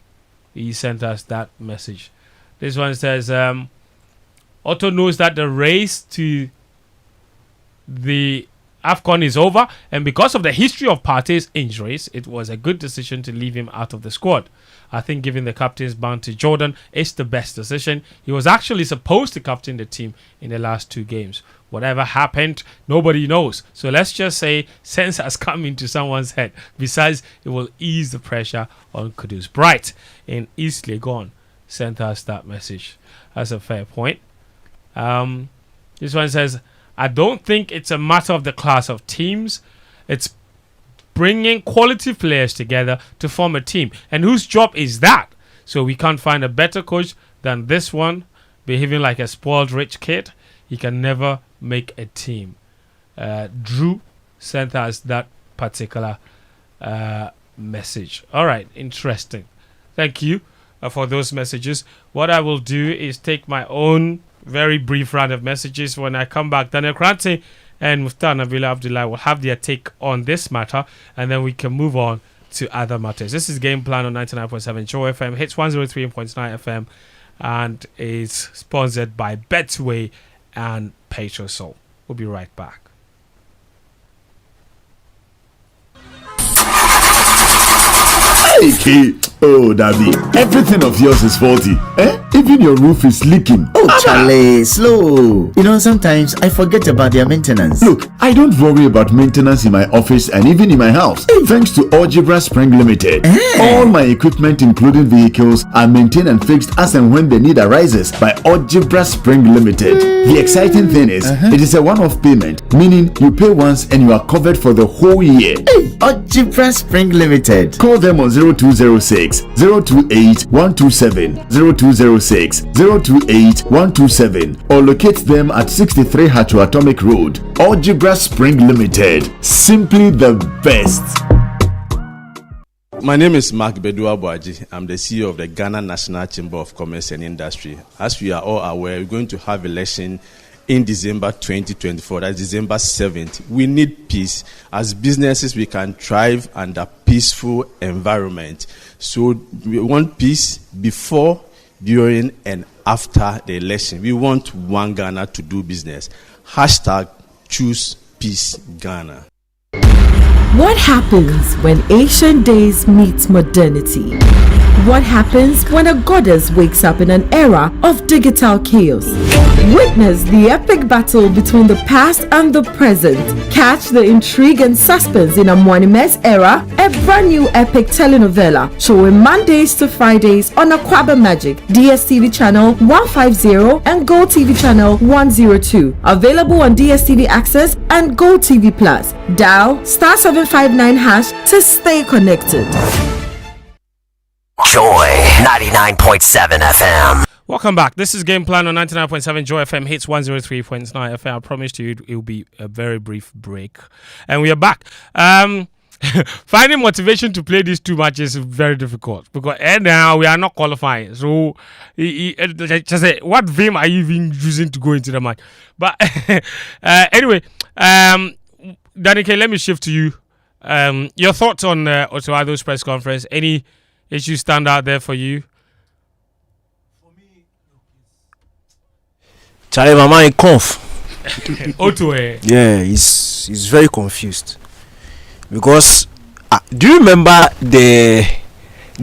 He sent us that message. This one says, Otto knows that the race to the AFCON is over, and because of the history of Partey's injuries, it was a good decision to leave him out of the squad. I think giving the captain's band to Jordan is the best decision. He was actually supposed to captain the team in the last 2 games. Whatever happened, nobody knows. So let's just say sense has come into someone's head. Besides, it will ease the pressure on Kudus. Bright in East Legon sent us that message. That's a fair point. This one says, I don't think it's a matter of the class of teams. It's bringing quality players together to form a team. And whose job is that? So we can't find a better coach than this one, behaving like a spoiled rich kid. He can never make a team. Drew sent us that particular message. All right, interesting. Thank you for those messages. What I will do is take my own very brief round of messages. When I come back, Daniel Koranteng and Muftawu Nabila Abdullah will have their take on this matter, and then we can move on to other matters. This is Game Plan on 99.7 Joy FM, hits 103.9 FM, and is sponsored by Betway and Petrosol. We'll be right back. Hey, oh, Davy, everything of yours is faulty. Even your roof is leaking. Oh, Charlie, slow. You know, sometimes I forget about their maintenance. Look, I don't worry about maintenance in my office and even in my house. Thanks to Algebra Spring Limited. All my equipment, including vehicles, are maintained and fixed as and when the need arises by Algebra Spring Limited. The exciting thing is, it is a one-off payment, meaning you pay once and you are covered for the whole year. Algebra Spring Limited. Call them on 0206 028 127 0206 028 127 or locate them at 63 Hatu Atomic Road. Algebra Spring Limited. Simply the best. My name is Mark Bedua Boaji. I'm the CEO of the Ghana National Chamber of Commerce and Industry. As we are all aware, we're going to have election in December 2024, that's December 7th. We need peace. As businesses, we can thrive under peaceful environment. So we want peace before, during, and after the election. We want one Ghana to do business. Hashtag choose peace Ghana. What happens when ancient days meet modernity? What happens when a goddess wakes up in an era of digital chaos? Witness the epic battle between the past and the present. Catch the intrigue and suspense in Amwanime's era, a brand new epic telenovela showing Mondays to Fridays on Aquaba Magic, DSTV channel 150 and Go TV channel 102. Available on DSTV Access and Go TV Plus. Dial *759# to stay connected. Joy 99.7 FM. Welcome back. This is Game Plan on 99.7 Joy FM, hits 103.9 FM. I promised you it will be a very brief break. And we are back. Finding motivation to play these 2 matches is very difficult because now we are not qualifying. So, just say, what vim are you even using to go into the match? But anyway, Danica, let me shift to you. Your thoughts on Otoado's press conference? Any issues stand out there for you? Charlie, my mind conf. Otoe. Yeah, he's very confused because do you remember the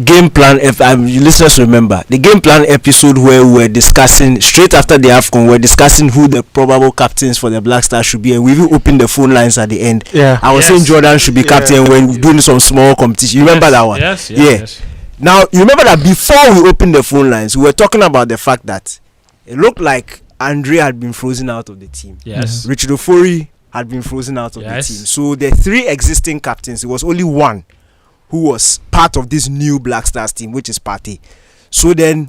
game plan? If listeners remember the game plan episode where we were discussing straight after the AFCON, we're discussing who the probable captains for the Black Stars should be, and we even opened the phone lines at the end. Yeah, I was saying Jordan should be captain when doing some small competition. You remember that one? Yes. Now you remember that before we opened the phone lines, we were talking about the fact that it looked like Andre had been frozen out of the team. Yes. Richard Ofori had been frozen out of the team. So the 3 existing captains, it was only one who was part of this new Black Stars team, which is Partey. So then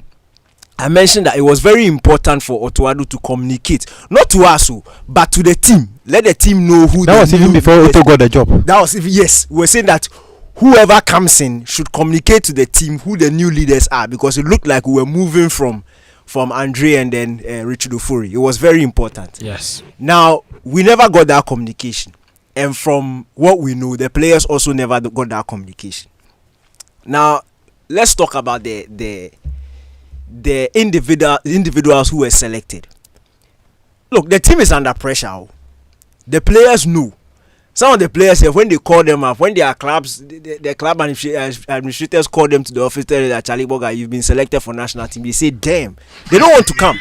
I mentioned that it was very important for Otoado to communicate, not to us, but to the team. Let the team know who. That was even before Otto got the job. That was even, yes. We were saying that whoever comes in should communicate to the team who the new leaders are, because it looked like we were moving from Andre and then Richard Ofori. It was very important. Yes. Now, we never got that communication. And from what we know, the players also never got that communication. Now, let's talk about the individuals who were selected. Look, the team is under pressure. The players know Some of the players here, when they call them up, when their clubs, the club administrators call them to the office, tell them that Charlie Boga, you've been selected for national team. They say, damn, they don't want to come.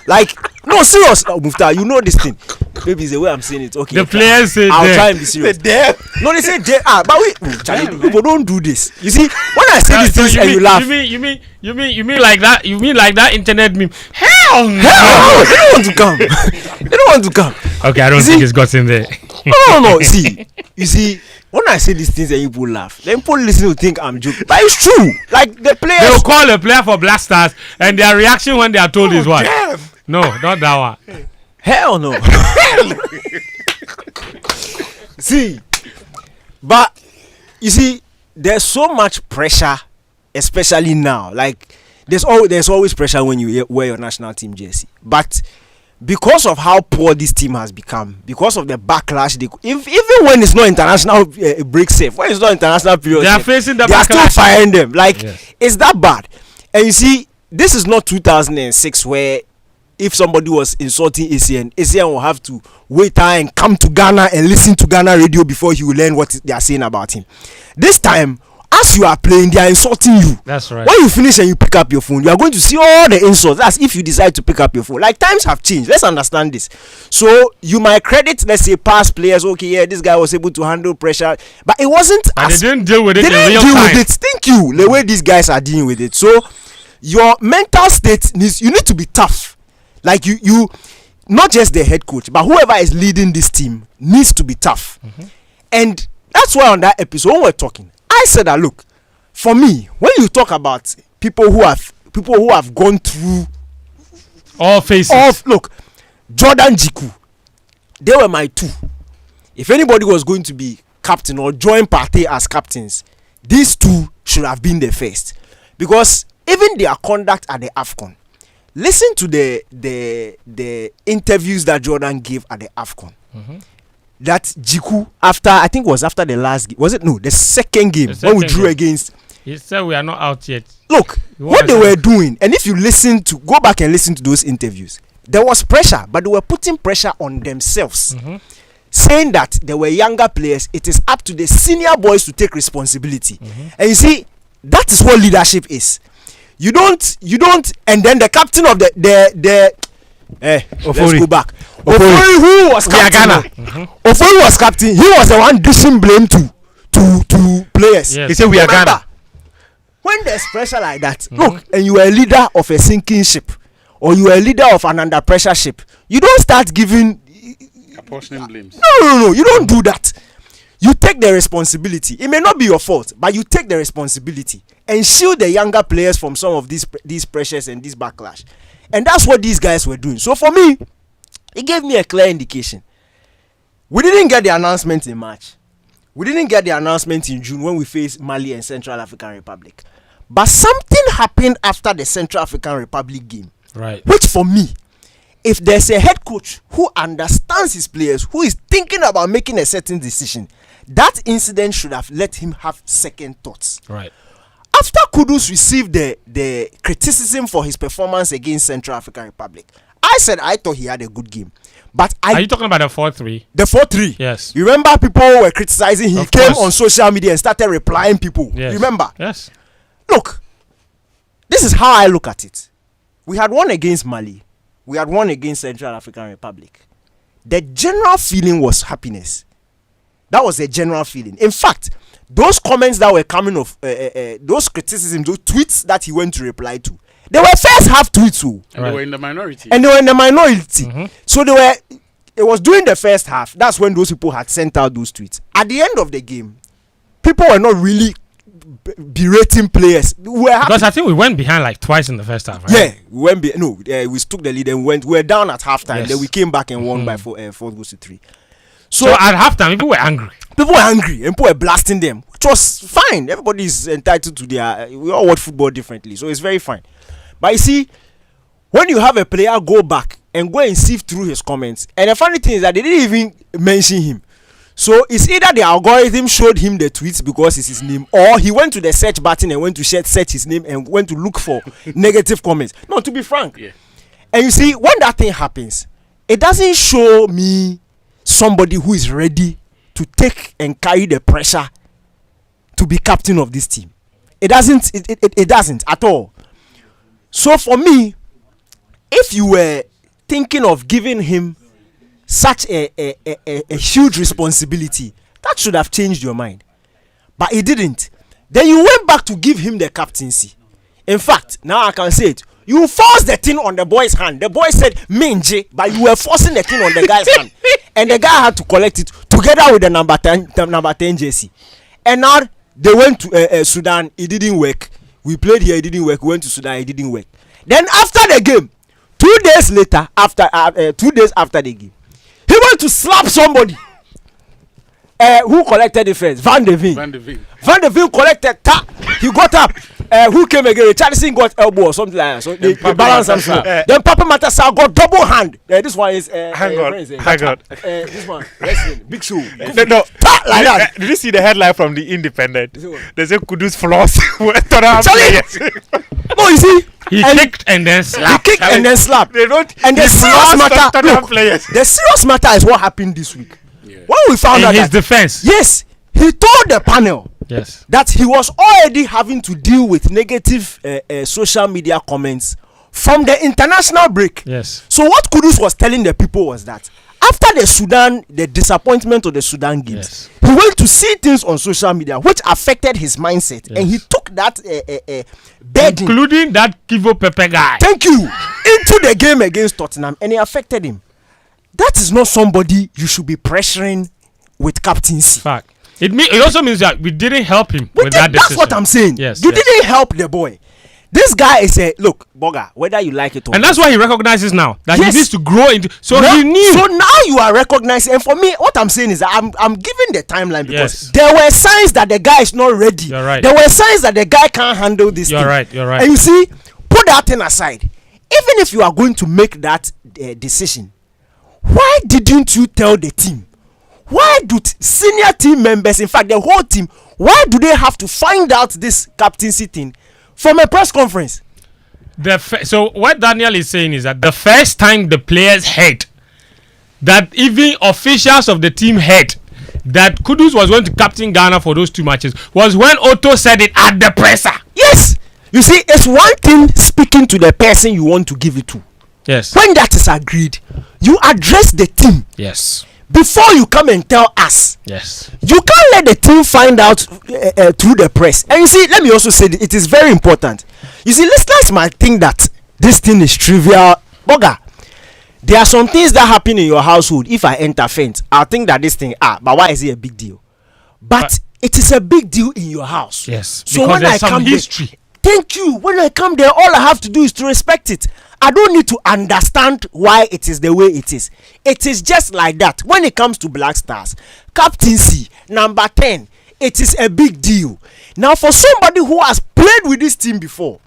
Like, no, serious, Muftawu, you know this thing. Maybe it's the way I'm saying it. Okay, the players say, I'll try and be serious. No, they say, but wait, Charlie, people don't do this. You see, when I say these things and you laugh, you mean like that? You mean like that internet meme? Hell no! They don't want to come. They don't want to come. Okay, I don't think it's got in there. No. You see, when I say these things and people laugh, then people listening to think I'm joking. But it's true. Like the players, they'll call a player for Blasters, and their reaction when they are told is what? Damn. No, not that one. Hell no. See, but you see, there's so much pressure, especially now. Like there's always pressure when you wear your national team jersey, but because of how poor this team has become, because of the backlash, even when it's not international break safe, when it's not international period, they are facing the they backlash. are still firing them. Like yes. It's that bad. And you see, this is not 2006 where if somebody was insulting ACN will have to wait and come to Ghana and listen to Ghana radio before he will learn what they are saying about him. This time, as you are playing, they are insulting you. That's right. When you finish and you pick up your phone, you are going to see all the insults. That's if you decide to pick up your phone. Like, times have changed. Let's understand this. So you might credit, let's say, past players. Okay, yeah, this guy was able to handle pressure, but it wasn't. And they didn't deal with it in real time. They didn't deal with it. Thank you. The way these guys are dealing with it. So your mental state you need to be tough. Like you, not just the head coach, but whoever is leading this team needs to be tough. Mm-hmm. And that's why on that episode when we're talking, I said that look, for me, when you talk about people who have gone through all phases, look, Jordan Jiku, they were my two. If anybody was going to be captain or join Partey as captains, these two should have been the first, because even their conduct at the AFCON. Listen to the interviews that Jordan gave at the AFCON. Mm-hmm. That Jiku, after the last game, was it? No, the second game when we drew against. He said we are not out yet. Look, what they were doing, and if you go back and listen to those interviews, there was pressure, but they were putting pressure on themselves, mm-hmm. saying that there were younger players. It is up to the senior boys to take responsibility. Mm-hmm. And you see, that is what leadership is. You don't, and then the captain of let's go back. Ofori, who was captain? Mm-hmm. Ofori was captain. He was the one dishing blame to players. Yes. He said we are Ghana. When there's pressure like that, mm-hmm. look, and you are a leader of a sinking ship, or you are a leader of an under pressure ship, you don't start giving apportioning blames. No, you don't do that. You take the responsibility. It may not be your fault, but you take the responsibility and shield the younger players from some of these pressures and this backlash. And that's what these guys were doing. So for me, it gave me a clear indication. We didn't get the announcement in March. We didn't get the announcement in June when we faced Mali and Central African Republic. But something happened after the Central African Republic game. Right. Which for me, if there's a head coach who understands his players, who is thinking about making a certain decision, that incident should have let him have second thoughts. Right. After Kudus received the criticism for his performance against Central African Republic, I thought he had a good game. But are you talking about the 4-3? The 4-3. Yes. You remember people were criticizing him. He came on social media and started replying people. Yes. Remember? Yes. Look, this is how I look at it. We had won against Mali. We had won against Central African Republic. The general feeling was happiness. That was the general feeling. In fact, those comments that were coming of those criticisms, those tweets that he went to reply to, they were first half tweets. And they were in the minority. Mm-hmm. So it was during the first half. That's when those people had sent out those tweets. At the end of the game, people were not really berating players. Because I think we went behind like twice in the first half, right? Yeah, we took the lead and we were down at halftime. Yes. Then we came back and won by 4-3. So at halftime, people were angry. And people were blasting them, which was fine. Everybody is entitled to we all watch football differently, so it's very fine. But you see, when you have a player go back and go and sift through his comments, and the funny thing is that they didn't even mention him. So it's either the algorithm showed him the tweets because it's his name, or he went to the search button and went to search his name and went to look for negative comments. No, to be frank. Yeah. And you see, when that thing happens, it doesn't show me somebody who is ready to take and carry the pressure to be captain of this team. It doesn't. It doesn't at all. So for me, if you were thinking of giving him such a huge responsibility, that should have changed your mind. But it didn't. Then you went back to give him the captaincy. In fact, now I can say it. You forced the thing on the boy's hand. The boy said, Minje, but you were forcing the thing on the guy's hand. And the guy had to collect it together with the number 10 jersey. And now they went to Sudan. It didn't work. We played here. It didn't work. We went to Sudan. It didn't work. Then after the game, 2 days later, 2 days after the game, he went to slap somebody. Who collected the first? Van de Veen collected. He got up. Who came again? Richardson got elbow or something like that. So they balance themselves. Then Papa Matasa got double hand. This one is hang on. This one wrestling. Big show. No. Like that. Did you see the headline from the Independent? They say Kudus floss. No, you see. He kicked and then slapped. They don't. And the serious matter. Look, the serious matter is what happened this week. When we found out in his defense. Yes, he told the panel yes that he was already having to deal with negative social media comments from the international break. Yes. So what Kudus was telling the people was that after the disappointment of the Sudan games, he went to see things on social media which affected his mindset, and he took that burden, including that Kivo Pepe guy. Thank you, into the game against Tottenham, and it affected him. That is not somebody you should be pressuring with captaincy. Fact. It also means that we didn't help him with that decision. That's what I'm saying. Yes. You didn't help the boy. This guy is a look, Boga, whether you like it or not. And that's why he recognizes now that he needs to grow into. So no, he knew. So now you are recognizing. And for me, what I'm saying is that I'm giving the timeline because there were signs that the guy is not ready. You're right. There were signs that the guy can't handle this. You're right. And you see, put that thing aside. Even if you are going to make that decision, why didn't you tell the team? Why do senior team members, in fact the whole team, why do they have to find out this captaincy thing from a press conference? So what Daniel is saying is that the first time the players heard that, even officials of the team heard that Kudus was going to captain Ghana for those 2 matches, was when Otto said it at the presser. Yes. You see, it's one thing speaking to the person you want to give it to. Yes. When that is agreed, you address the team. Yes. Before you come and tell us. Yes. You can't let the team find out through the press. And you see, let me also say that it is very important. You see, listeners might think that this thing is trivial. Boga, there are some things that happen in your household. If I enter fence, I'll think that this thing, but why is it a big deal? But it is a big deal in your house. Yes. So because when there's some history. Thank you. When I come there, all I have to do is to respect it. I don't need to understand why it is the way it is. It is just like that. When it comes to Black Stars, captaincy, number 10, it is a big deal. Now, for somebody who has played with this team before,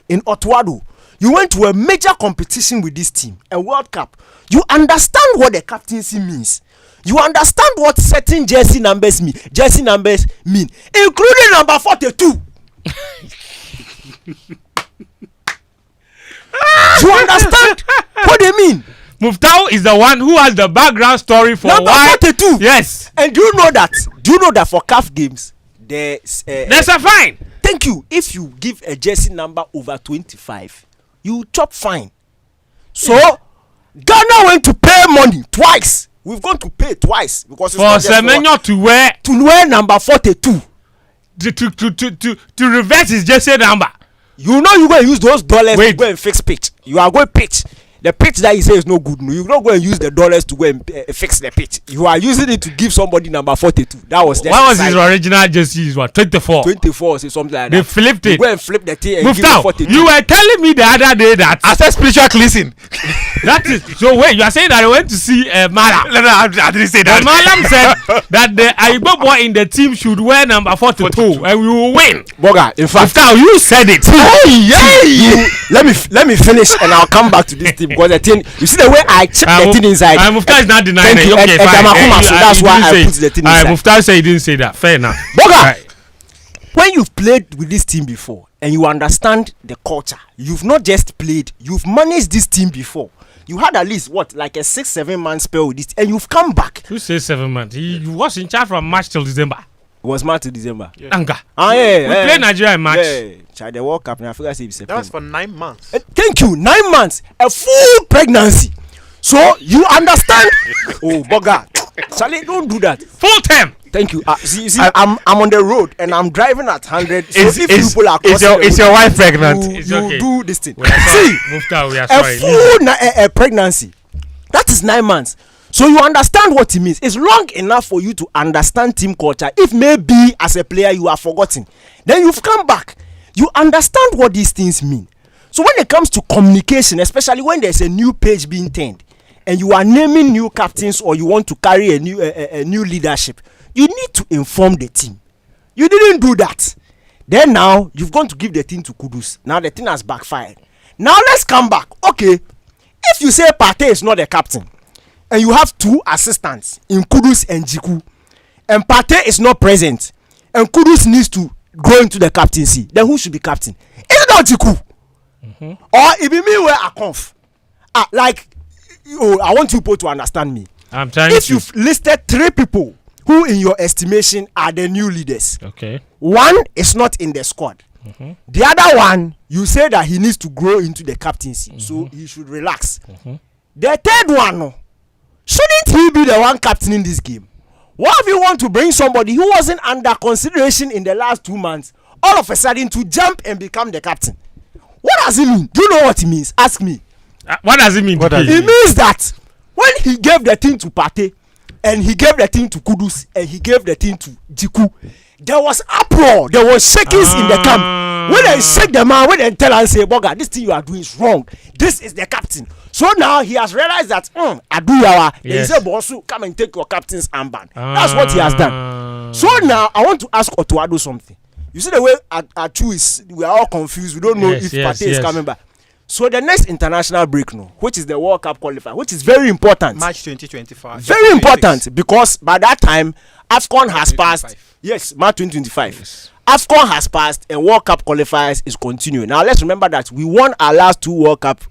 in Otwado, you went to a major competition with this team, a World Cup. You understand what the captaincy means. You understand what certain jersey numbers mean, including number 42. You understand what they mean? Muftawu is the one who has the background story for number why. 42. Yes. And do you know that for CAF games there's a fine? Thank you. If you give a jersey number over 25, you chop fine. So Ghana went to pay money twice. We've gone to pay twice because it's for Semenyo to wear number 42 to reverse his jersey number. You know you're going to use those dollars to go and fix pitch. You are going to pitch. The pitch that you say is no good. You're not going to use the dollars to go and fix the pitch. You are using it to give somebody number 42. That was what was his original jersey? 24. 24 or something like that. They flipped it. You go and flip the thing and Muftawu, give it 42. you were telling me the other day that after spiritual cleansing. That is so. Wait, you are saying that I went to see Malam? No, I didn't say that. Malam said that the Aibo boy in the team should wear number 42 and we will win. Boga, in fact, Muftawu, you said it. Let me finish and I'll come back to this team because the thing. You see the way I check the thing inside. Muftawu is not denying it. Okay, fine. So that's why I put the thing inside. Muftawu said he didn't say that. Fair enough. Boga, when you've played with this team before and you understand the culture, you've not just played, you've managed this team before. You had at least what, like a 6-7 month spell with this, and you've come back. Who says 7 months? He was in charge from March till December. It was March to December. Anga. Yeah. We played Nigeria in March. Yeah, the World Cup. And I forgot to say September. That was for 9 months. Thank you. 9 months, a full pregnancy. So you understand? Oh, Boga, Charlie, don't do that. Full term. Thank you. See, I'm on the road and I'm driving at 100. So if people are is your wife pregnant? You okay. do this thing. See, Muftawu, we are a sorry. full pregnancy. That is 9 months. So you understand what it means. It's long enough for you to understand team culture. If maybe as a player you are forgotten, then you've come back. You understand what these things mean. So when it comes to communication, especially when there's a new page being turned, and you are naming new captains or you want to carry a new leadership, you need to inform the team. You didn't do that. Then now you've gone to give the team to Kudus. Now the thing has backfired. Now let's come back. Okay, if you say Partey is not the captain, and you have 2 assistants in Kudus and Jiku, and Partey is not present, and Kudus needs to grow into the captaincy, then who should be captain? Is it not Jiku? Or it be me where I conf? I want you people to understand me. I'm trying if to. you've listed 3 people who in your estimation are the new leaders, Okay. 1 is not in the squad. The other one, you say that he needs to grow into the captaincy, so he should relax. The third one, no, shouldn't he be the one captaining this game? What if you want to bring somebody who wasn't under consideration in the last 2 months, all of a sudden to jump and become the captain? What does it mean? Do you know what it means? Ask me. What does it mean? It means that when he gave the thing to Partey, and he gave the thing to Kudus, and he gave the thing to Jiku, there was uproar, there was shakings in the camp. When they shake the man, when they tell and say, Boga, this thing you are doing is wrong, this is the captain. So now he has realized that Aduyawa, he said, Bosu, come and take your captain's armband. That's what he has done. So now I want to ask Otuado something. You see the way Atsu is, we are all confused. We don't know if Partey is coming back. So the next international break now, which is the World Cup qualifier, which is very important. March 2025. Very important because by that time, AFCON has passed. Yes, March 2025. Yes. AFCON has passed and World Cup qualifiers is continuing. Now let's remember that we won our last 2 World Cup.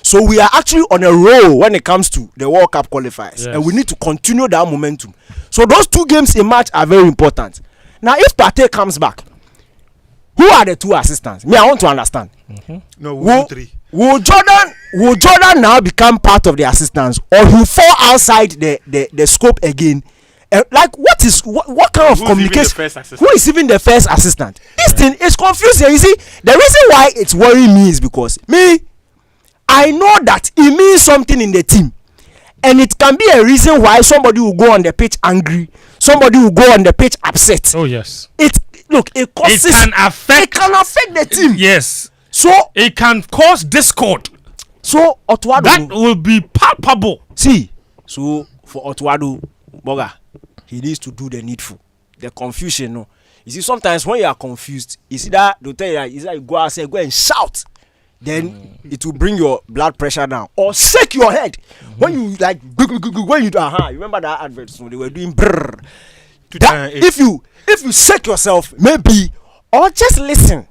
So we are actually on a roll when it comes to the World Cup qualifiers. Yes. And we need to continue that momentum. So those 2 games in March are very important. Now if Partey comes back, who are the 2 assistants? Me, I want to understand. No, we'll 3. Will Jordan now become part of the assistants, or he will fall outside the scope again? Like what kind of communication? Who is even the first assistant? This thing is confusing. You see, the reason why it's worrying me is because I know that it means something in the team, and it can be a reason why somebody will go on the pitch angry, somebody will go on the pitch upset. Oh yes. It causes. It can affect the team. Yes. So it can cause discord. So Otuado, that will be palpable. See, so for Otuado, Boga, he needs to do the needful. The confusion, no. You see, sometimes when you are confused, you see that they'll tell you that you go outside, go and shout. Then it will bring your blood pressure down, or shake your head when you like when you do. You remember that advert? So they were doing brrr. That, if you shake yourself, maybe, or just listen.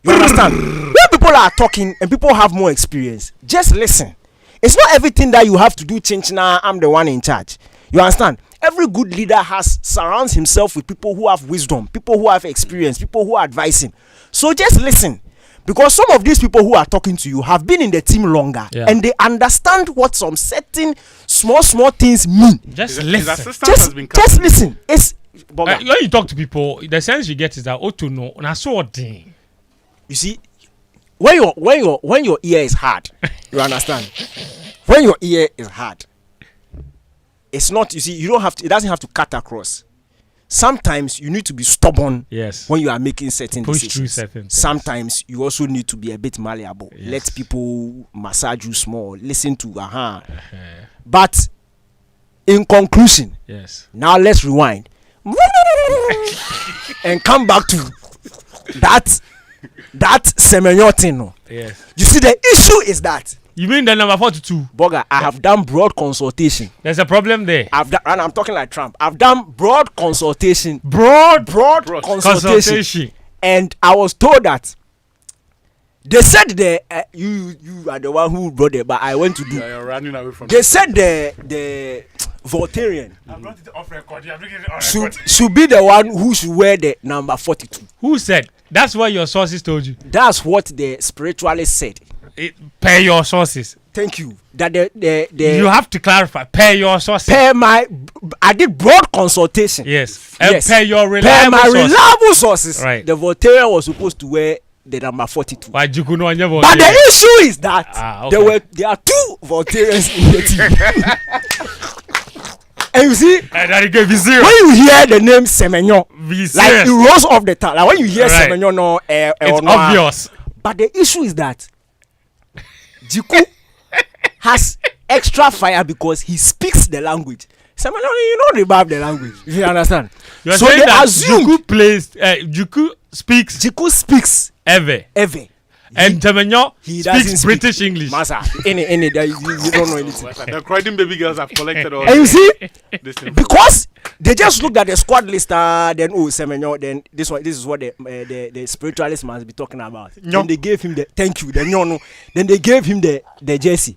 You understand? When people are talking and people have more experience, just listen. It's not everything that you have to do. Chinchina, I'm the one in charge. You understand? Every good leader surrounds himself with people who have wisdom, people who have experience, people who advise him. So just listen. Because some of these people who are talking to you have been in the team longer, and they understand what some certain small things mean. Just listen. Just listen. It's when you talk to people, the sense you get is that to know. And I saw thing. You see, when your ear is hard, you understand. When your ear is hard, it's not. You see, you don't have to. It doesn't have to cut across. Sometimes you need to be stubborn. Yes. When you are making certain push decisions. through certain things. Sometimes you also need to be a bit malleable. Yes. Let people massage you small. Listen to But in conclusion, yes. Now let's rewind and come back to that Semenyo thing. No? Yes. You see, the issue is that. You mean the number 42? Boga, I have done broad consultation. There's a problem there. And I'm talking like Trump. I've done broad consultation. Broad consultation. And I was told that They said you are the one who brought it, but I went to do. You're running away from. They said the Voltarian I brought it off record. You're bringing it on record. should be the one who should wear the number 42. Who said? That's what your sources told you. That's what the spiritualist said. Per your sources. Thank you. That the you have to clarify. Per your sources. I did broad consultation. Yes. Yes. Per your reliable sources. Reliable sources. Right. The Voltarian was supposed to wear the number 42. But But the issue is that okay. there are 2 Voltarians in the team. And you see, when you hear the name Semenyo, like it rose off the tongue. Like when you hear Semenyo, no, it's obvious. But the issue is that Jiku has extra fire because he speaks the language. Semenyo, you don't revive the language. You understand? You're so saying they that assume Jiku speaks Ever. And Temenyo He speaks British English. Massa, you don't know anything. The Croydon baby girls have collected all. And you see, this because they just looked at the squad list, then Semenyo, then this is what the spiritualist must be talking about. Then they gave him the thank you, then they gave him the jersey.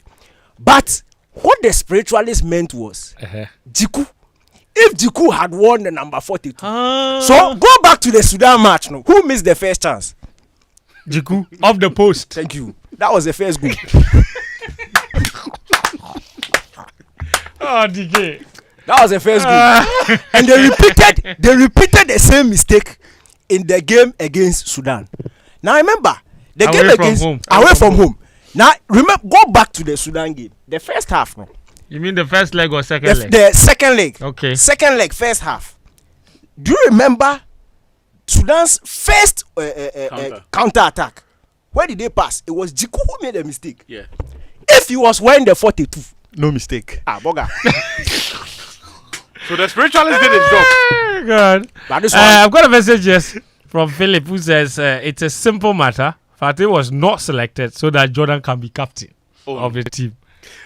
But what the spiritualist meant was Jiku. If Jiku had won the number 42, so go back to the Sudan match. No, who missed the first chance? Jiku off the post. Thank you. That was the first goal. DK. That was the first goal. And they repeated the same mistake in the game against Sudan. Now remember the away game from against home. away from home. Now remember, go back to the Sudan game. The first half, no. You mean the first leg or second leg? The second leg. Okay. Second leg, first half. Do you remember Sudan's first counter attack? Where did they pass? It was Jiku who made a mistake. Yeah. If he was wearing the 42, No mistake. boga. So the spiritualist did his job. Oh, God. But this one, I've got a message from Philip who says it's a simple matter. Partey was not selected so that Jordan can be captain of the team.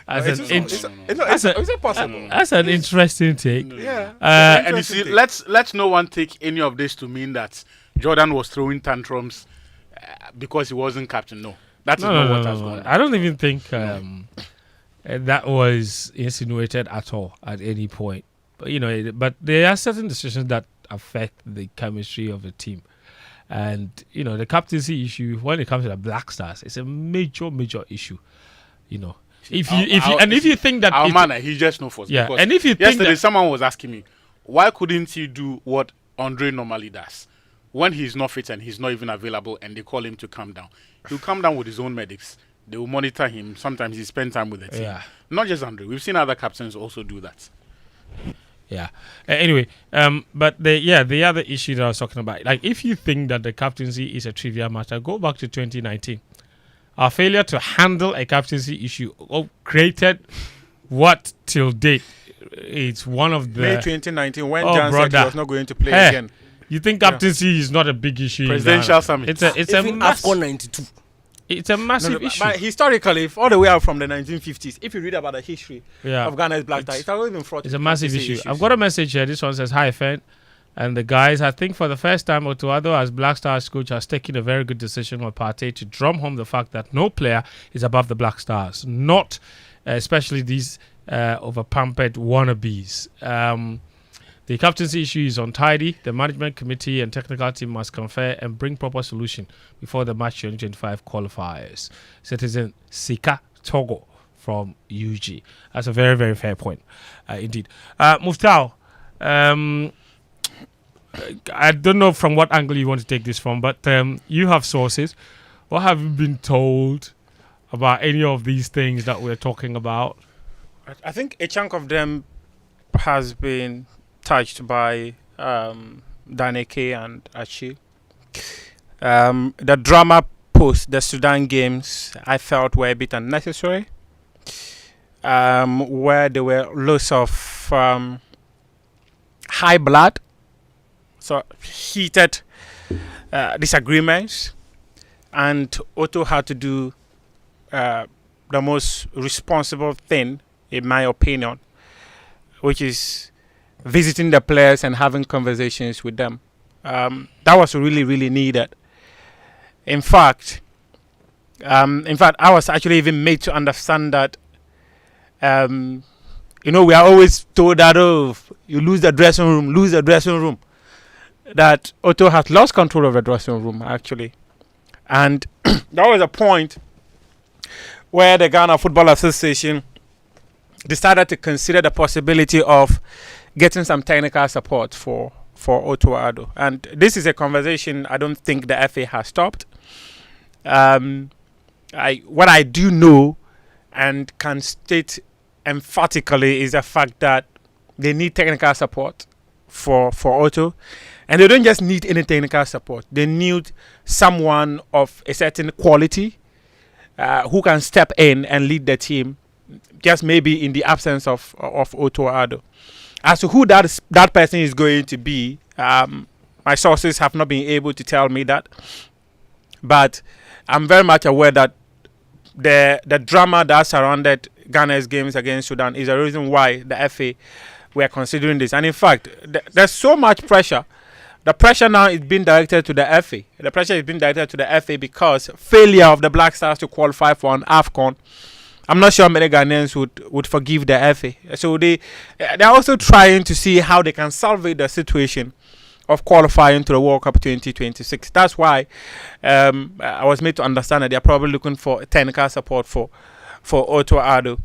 Is it possible? That's an interesting take. Yeah. And you see, let's no one take any of this to mean that Jordan was throwing tantrums because he wasn't captain. No, that's not what has gone on. I don't even think that was insinuated at all at any point. But but there are certain decisions that affect the chemistry of the team, and the captaincy issue when it comes to the Black Stars, it's a major issue. If you think that our man, he just no force. Yeah, and if you think yesterday someone was asking me, why couldn't he do what Andre normally does when he's not fit and he's not even available, and they call him to come down? He'll come down with his own medics. They will monitor him. Sometimes he spend time with the team. Yeah. Not just Andre. We've seen other captains also do that. Yeah. Anyway, but the other issue that I was talking about, like if you think that the captaincy is a trivial matter, go back to 2019. Our failure to handle a captaincy issue created what till date it's one of the May 2019 when Jan said he was not going to play again. You think captaincy is not a big issue? Presidential summit. It's a AFCON 92. It's a massive issue. But historically, all the way out from the 1950s, if you read about the history Yeah. of Ghana's Black Stars, it's always been fraught. It's a massive issue. I've got a message here. This one says, "Hi, Fen, and the guys. I think for the first time, Otuado as Black Stars coach has taken a very good decision on Partey to drum home the fact that no player is above the Black Stars, not especially these over-pampered wannabes. The captaincy issue is untidy. The management committee and technical team must confer and bring proper solution before the March 2025 qualifiers." Citizen Sika Togo from UG. That's a very, very fair point, indeed. Muftawu, I don't know from what angle you want to take this from, but you have sources. What have you been told about any of these things that we're talking about? I think a chunk of them has been touched by Daneke and Atsu. The drama post the Sudan games I felt were a bit unnecessary, where there were lots of high blood, so heated disagreements, and Otto had to do the most responsible thing, in my opinion, which is visiting the players and having conversations with them. That was really, really needed. In fact, In fact, I was actually even made to understand that, we are always told that, you lose the dressing room. That Otto has lost control of the dressing room, actually. And that was a point where the Ghana Football Association decided to consider the possibility of getting some technical support for Otto Addo. And this is a conversation I don't think the FA has stopped. What I do know and can state emphatically is the fact that they need technical support for Otto. And they don't just need any technical support. They need someone of a certain quality who can step in and lead the team, just maybe in the absence of Otto Addo. As to who that person is going to be, my sources have not been able to tell me that. But I'm very much aware that the drama that surrounded Ghana's games against Sudan is the reason why the FA were considering this. And in fact, there's so much pressure. The pressure now is being directed to the FA. The pressure is being directed to the FA because failure of the Black Stars to qualify for an AFCON, I'm not sure many Ghanaians would forgive the FA. So they're also trying to see how they can salvage the situation of qualifying to the World Cup 2026. That's why I was made to understand that they're probably looking for technical support for Otto Addo.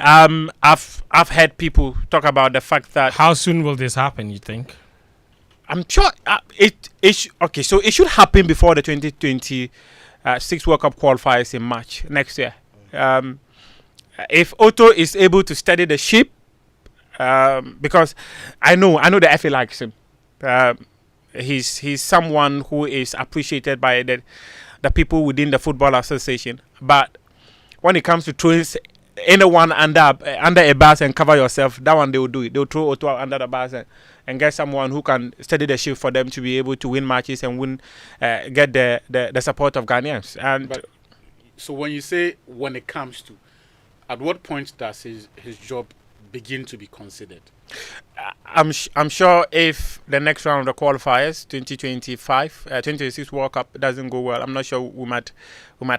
I've heard people talk about the fact that... How soon will this happen, you think? I'm sure so it should happen before the 2026 World Cup qualifiers in March next year. If Otto is able to steady the ship, because I know the FA likes him. He's someone who is appreciated by the people within the Football Association. But when it comes to throwing anyone under a bus and cover yourself, that one they will do it. They'll throw Otto under the bus and get someone who can steady the ship for them to be able to win matches and get the support of Ghanaians. So when you say when it comes to, at what point does his job begin to be considered? I'm sure if the next round of the qualifiers, 2026 World Cup doesn't go well, I'm not sure we might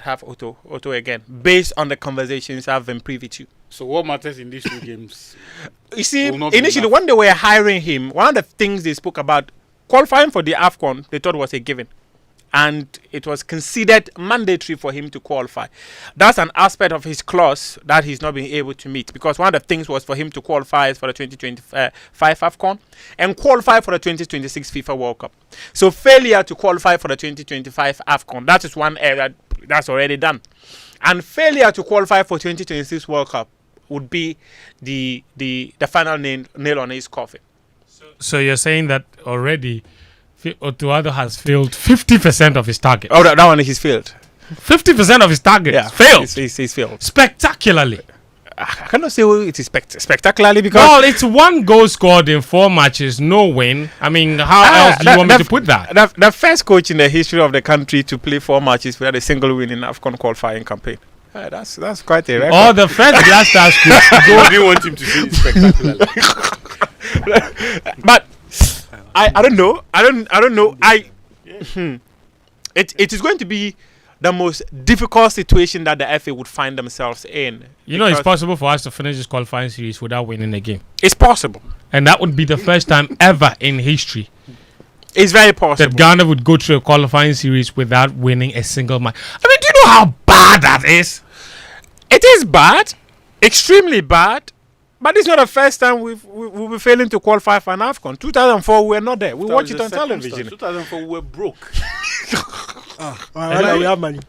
have Otto again, based on the conversations I've been privy to. So what matters in these two games? You see, initially when they were hiring him, one of the things they spoke about, qualifying for the AFCON, they thought was a given. And it was considered mandatory for him to qualify. That's an aspect of his clause that he's not being able to meet, because one of the things was for him to qualify for the 2025 AFCON and qualify for the 2026 FIFA World Cup. So failure to qualify for the 2025 AFCON, that is one area that's already done. And failure to qualify for 2026 World Cup would be the final nail on his coffin. So you're saying that already Otto Addo has failed 50% of his target. Oh, that one he's failed. 50% of his target failed. He's failed. Spectacularly. I cannot say it is spectacularly because... Well, it's one goal scored in 4 matches, no win. I mean, how else do you want me to put that? The first coach in the history of the country to play 4 matches without a single win in AFCON qualifying campaign. That's quite a record. Oh, the first Black Stars coach. Do you want him to say spectacularly? But... I don't know. It is going to be the most difficult situation that the FA would find themselves in. It's possible for us to finish this qualifying series without winning a game. It's possible. And that would be the first time ever in history. It's very possible that Ghana would go through a qualifying series without winning a single match. I mean, do you know how bad that is? It is bad. Extremely bad. But it's not the first time we'll be failing to qualify for an AFCON. 2004, we were not there. We watched it on television. 2004, we were broke. Right now we have money.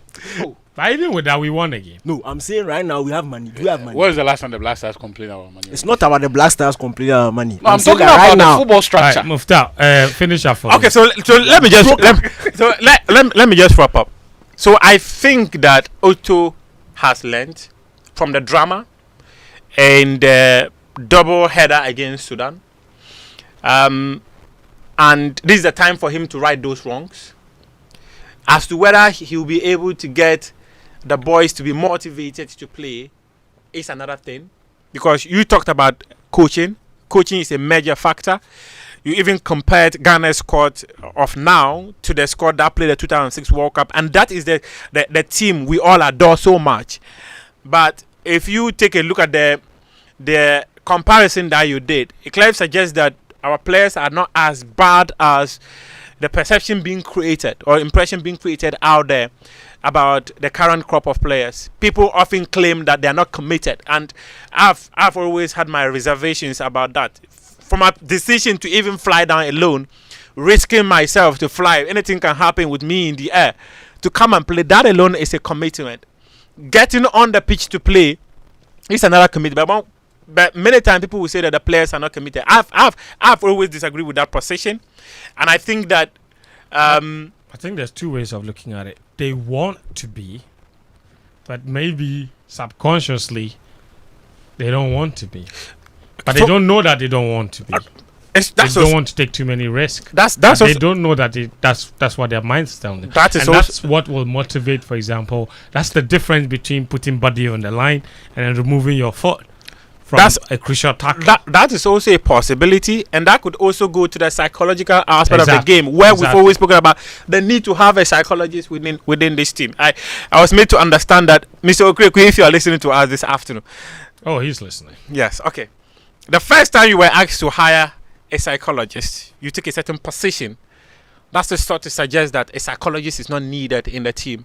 But even with that, we won again. No, I'm saying right now we have money. Do we have money? When was the last time the Black Stars complained about money? It's not about the Black Stars complaining about money. No, I'm talking about right the football structure. Right, Muftawu, finish up for Okay, so let me just wrap up. So I think that Otto has learned from the drama and double header against Sudan. And this is the time for him to right those wrongs. As to whether he'll be able to get the boys to be motivated to play is another thing. Because you talked about coaching. Coaching is a major factor. you even compared Ghana's squad of now to the squad that played the 2006 World Cup, and that is the team we all adore so much. But if you take a look at the comparison that you did, it clearly suggests that our players are not as bad as the perception being created or impression being created out there about the current crop of players. People often claim that they are not committed, and I've always had my reservations about that. From a decision to even fly down alone, risking myself to fly, anything can happen with me in the air, to come and play, that alone is a commitment. Getting on the pitch to play is another commitment. But many times people will say that the players are not committed. I've always disagreed with that position, and I think that I think there's two ways of looking at it. They want to be, but maybe subconsciously they don't want to be. But they don't know that they don't want to be. They don't want to take too many risks. They don't know that that's what their mind's telling them. That's what will motivate. For example, that's the difference between putting body on the line and then removing your foot. That's a crucial tackle. That is also a possibility, and that could also go to the psychological aspect of the game, where we've always spoken about the need to have a psychologist within this team. I was made to understand that, Mr. Okreku, if you are listening to us this afternoon. Oh, he's listening. Yes, okay. The first time you were asked to hire a psychologist, you took a certain position. That's the sort to suggest that a psychologist is not needed in the team.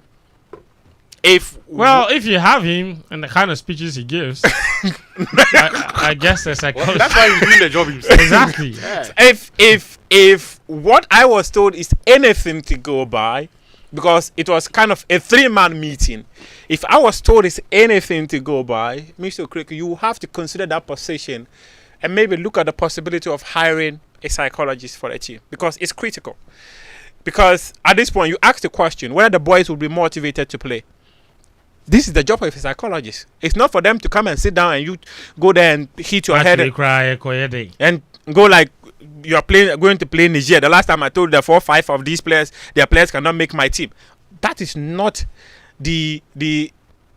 If you have him and the kind of speeches he gives, I guess the psychologist. That's why he's doing the job himself. Exactly. Yeah. If what I was told is anything to go by, because it was kind of a 3-man meeting. If I was told it's anything to go by, Mr. Okreku, you have to consider that position and maybe look at the possibility of hiring a psychologist for the team, because it's critical. Because at this point, you ask the question whether the boys will be motivated to play. This is the job of a psychologist. It's not for them to come and sit down and you go there and hit your head and go like you are going to play Niger. The last time I told you that 4 or 5 of these players, their players cannot make my team. That is not the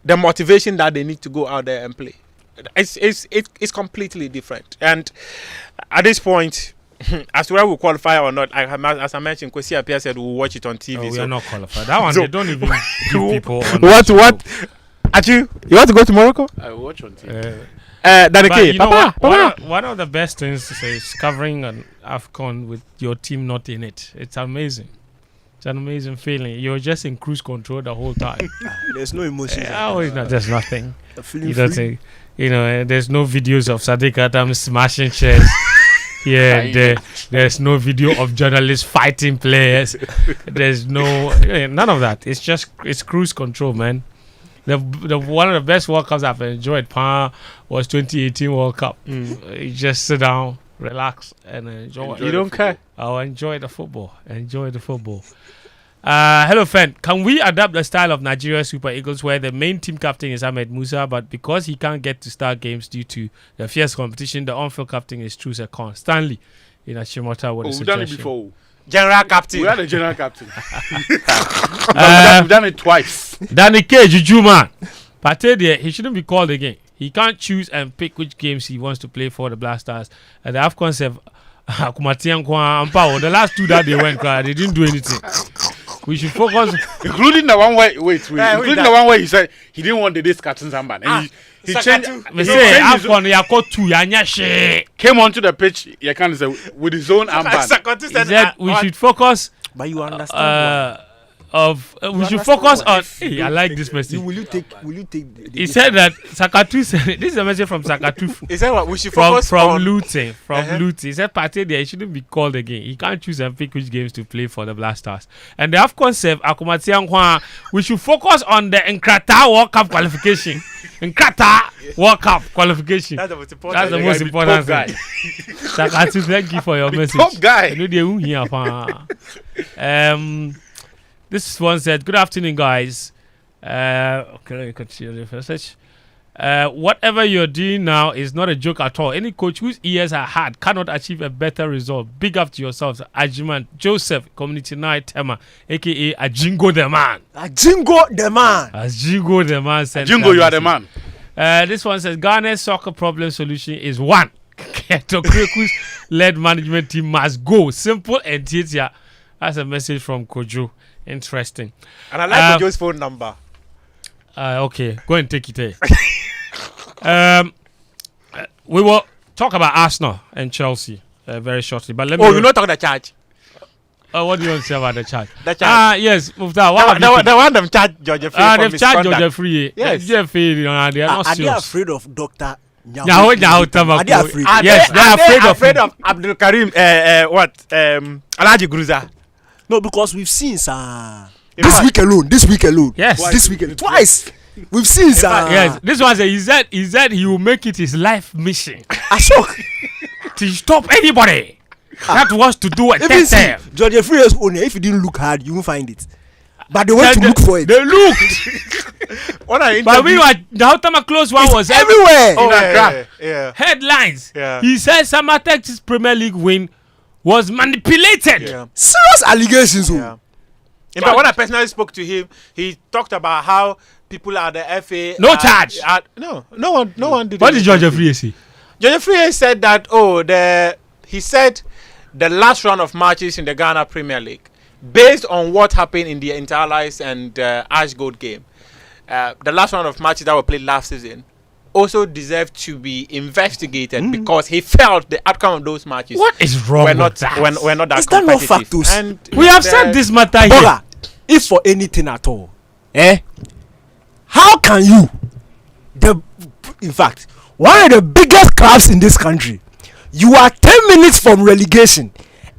motivation that they need to go out there and play. It's completely different. And at this point, as to whether we qualify or not, as I mentioned, Kwesi Appiah said we'll watch it on TV. We are not qualified. That one, they don't even give people on what? Atsu, you want to go to Morocco? I will watch on TV. Papa. One of the best things is covering an AFCON with your team not in it. It's amazing. It's an amazing feeling. You're just in cruise control the whole time. There's no emotion. There's nothing. You don't think, there's no videos of Sadiq Adam smashing chairs. Yeah, there's no video of journalists fighting players. There's none of that. It's cruise control, man. The one of the best World Cups I've enjoyed was 2018 World Cup. You just sit down, relax, and enjoy. You don't care. Oh, enjoy the football. Hello, Fen. Can we adapt the style of Nigeria Super Eagles where the main team captain is Ahmed Musa, but because he can't get to start games due to the fierce competition, the on-field captain is Truce Ekon? Stanley in Achimota with a suggestion. We've done it before. General captain. We had a general captain. We've done it twice. Danny K. Juju man. Partey there, he shouldn't be called again. He can't choose and pick which games he wants to play for the Black Stars. And the AFCON said, the last 2 that they went, they didn't do anything. We should focus, including the one where including the one where he said he didn't want the this captain's armband, and he changed. Came onto the pitch. You can't say with his own armband. He said we should focus. But you understand. We should focus on. Hey, I like this message. Will you take? He said that Sakatu said. This is a message from Sakatu. He said what we should focus from on. Luton. He said Partey there, he shouldn't be called again. He can't choose and pick which games to play for the Black Stars. And the AFCON said we should focus on the Nkrata World Cup qualification. Nkrata World Cup qualification. That's the most important. That's the most important thing. Sakatu, thank you for your message. Top guy. This one said, good afternoon, guys. Okay, let me continue the message. Whatever you're doing now is not a joke at all. Any coach whose ears are hard cannot achieve a better result. Big up to yourselves. Ajiman Joseph, Community Night Tema, a.k.a. Ajingo the Man. Ajingo the Man. Ajingo the Man. Ajingo, you are the man. This one says, Ghana's soccer problem solution is 1. Tokreku's led management team must go. Simple and clear. That's a message from Kojo. Interesting. And I like Kojo's phone number. Okay, go and take it. We will talk about Arsenal and Chelsea very shortly. But let me. You not talk the charge. What do you want to say about the charge? The charge. Yes, Muftawu. The one them charge George Free. They've charged George Free. Yes. They are not Are they serious. afraid of Dr. Now, Are they afraid? Yes, they're afraid of Abdul Karim. Alhaji Gruza. No, because we've seen this week alone. Yes. This week alone. Twice. We've seen Yes, this one he said he will make it his life mission Ashok. to stop anybody that wants to do a Even see, test. George Free's owner, if you didn't look hard, you won't find it. But they went to look for it. They looked. But we were the Tamakloe one was everywhere. Oh, yeah. Headlines. Yeah. He said Samatek's Premier League win was manipulated. Yeah. Serious allegations. Yeah. In fact, when I personally spoke to him, he talked about how people at the FA No charge. No one did. What did George Free say? George Free said that he said the last round of matches in the Ghana Premier League, based on what happened in the Interlice and Ash Gold game, the last round of matches that were played last season also deserved to be investigated because he felt the outcome of those matches. What is wrong We're not with that? we're not that Is that not competitive. factus? And We have said this matter here. Boga, if for anything at all, how can you, in fact, one of the biggest clubs in this country, you are 10 minutes from relegation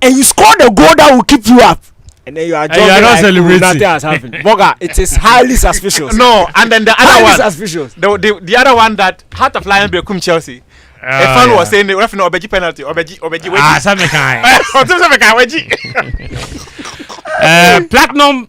and you score the goal that will keep you up, and then you are you are not celebrating. nothing has happened. Boga, it is highly suspicious. no, and then the other Highly one, suspicious. the other one that Heart of Lion become Chelsea. A fan was saying the ref no obeji penalty, obeji. Some kind. Platinum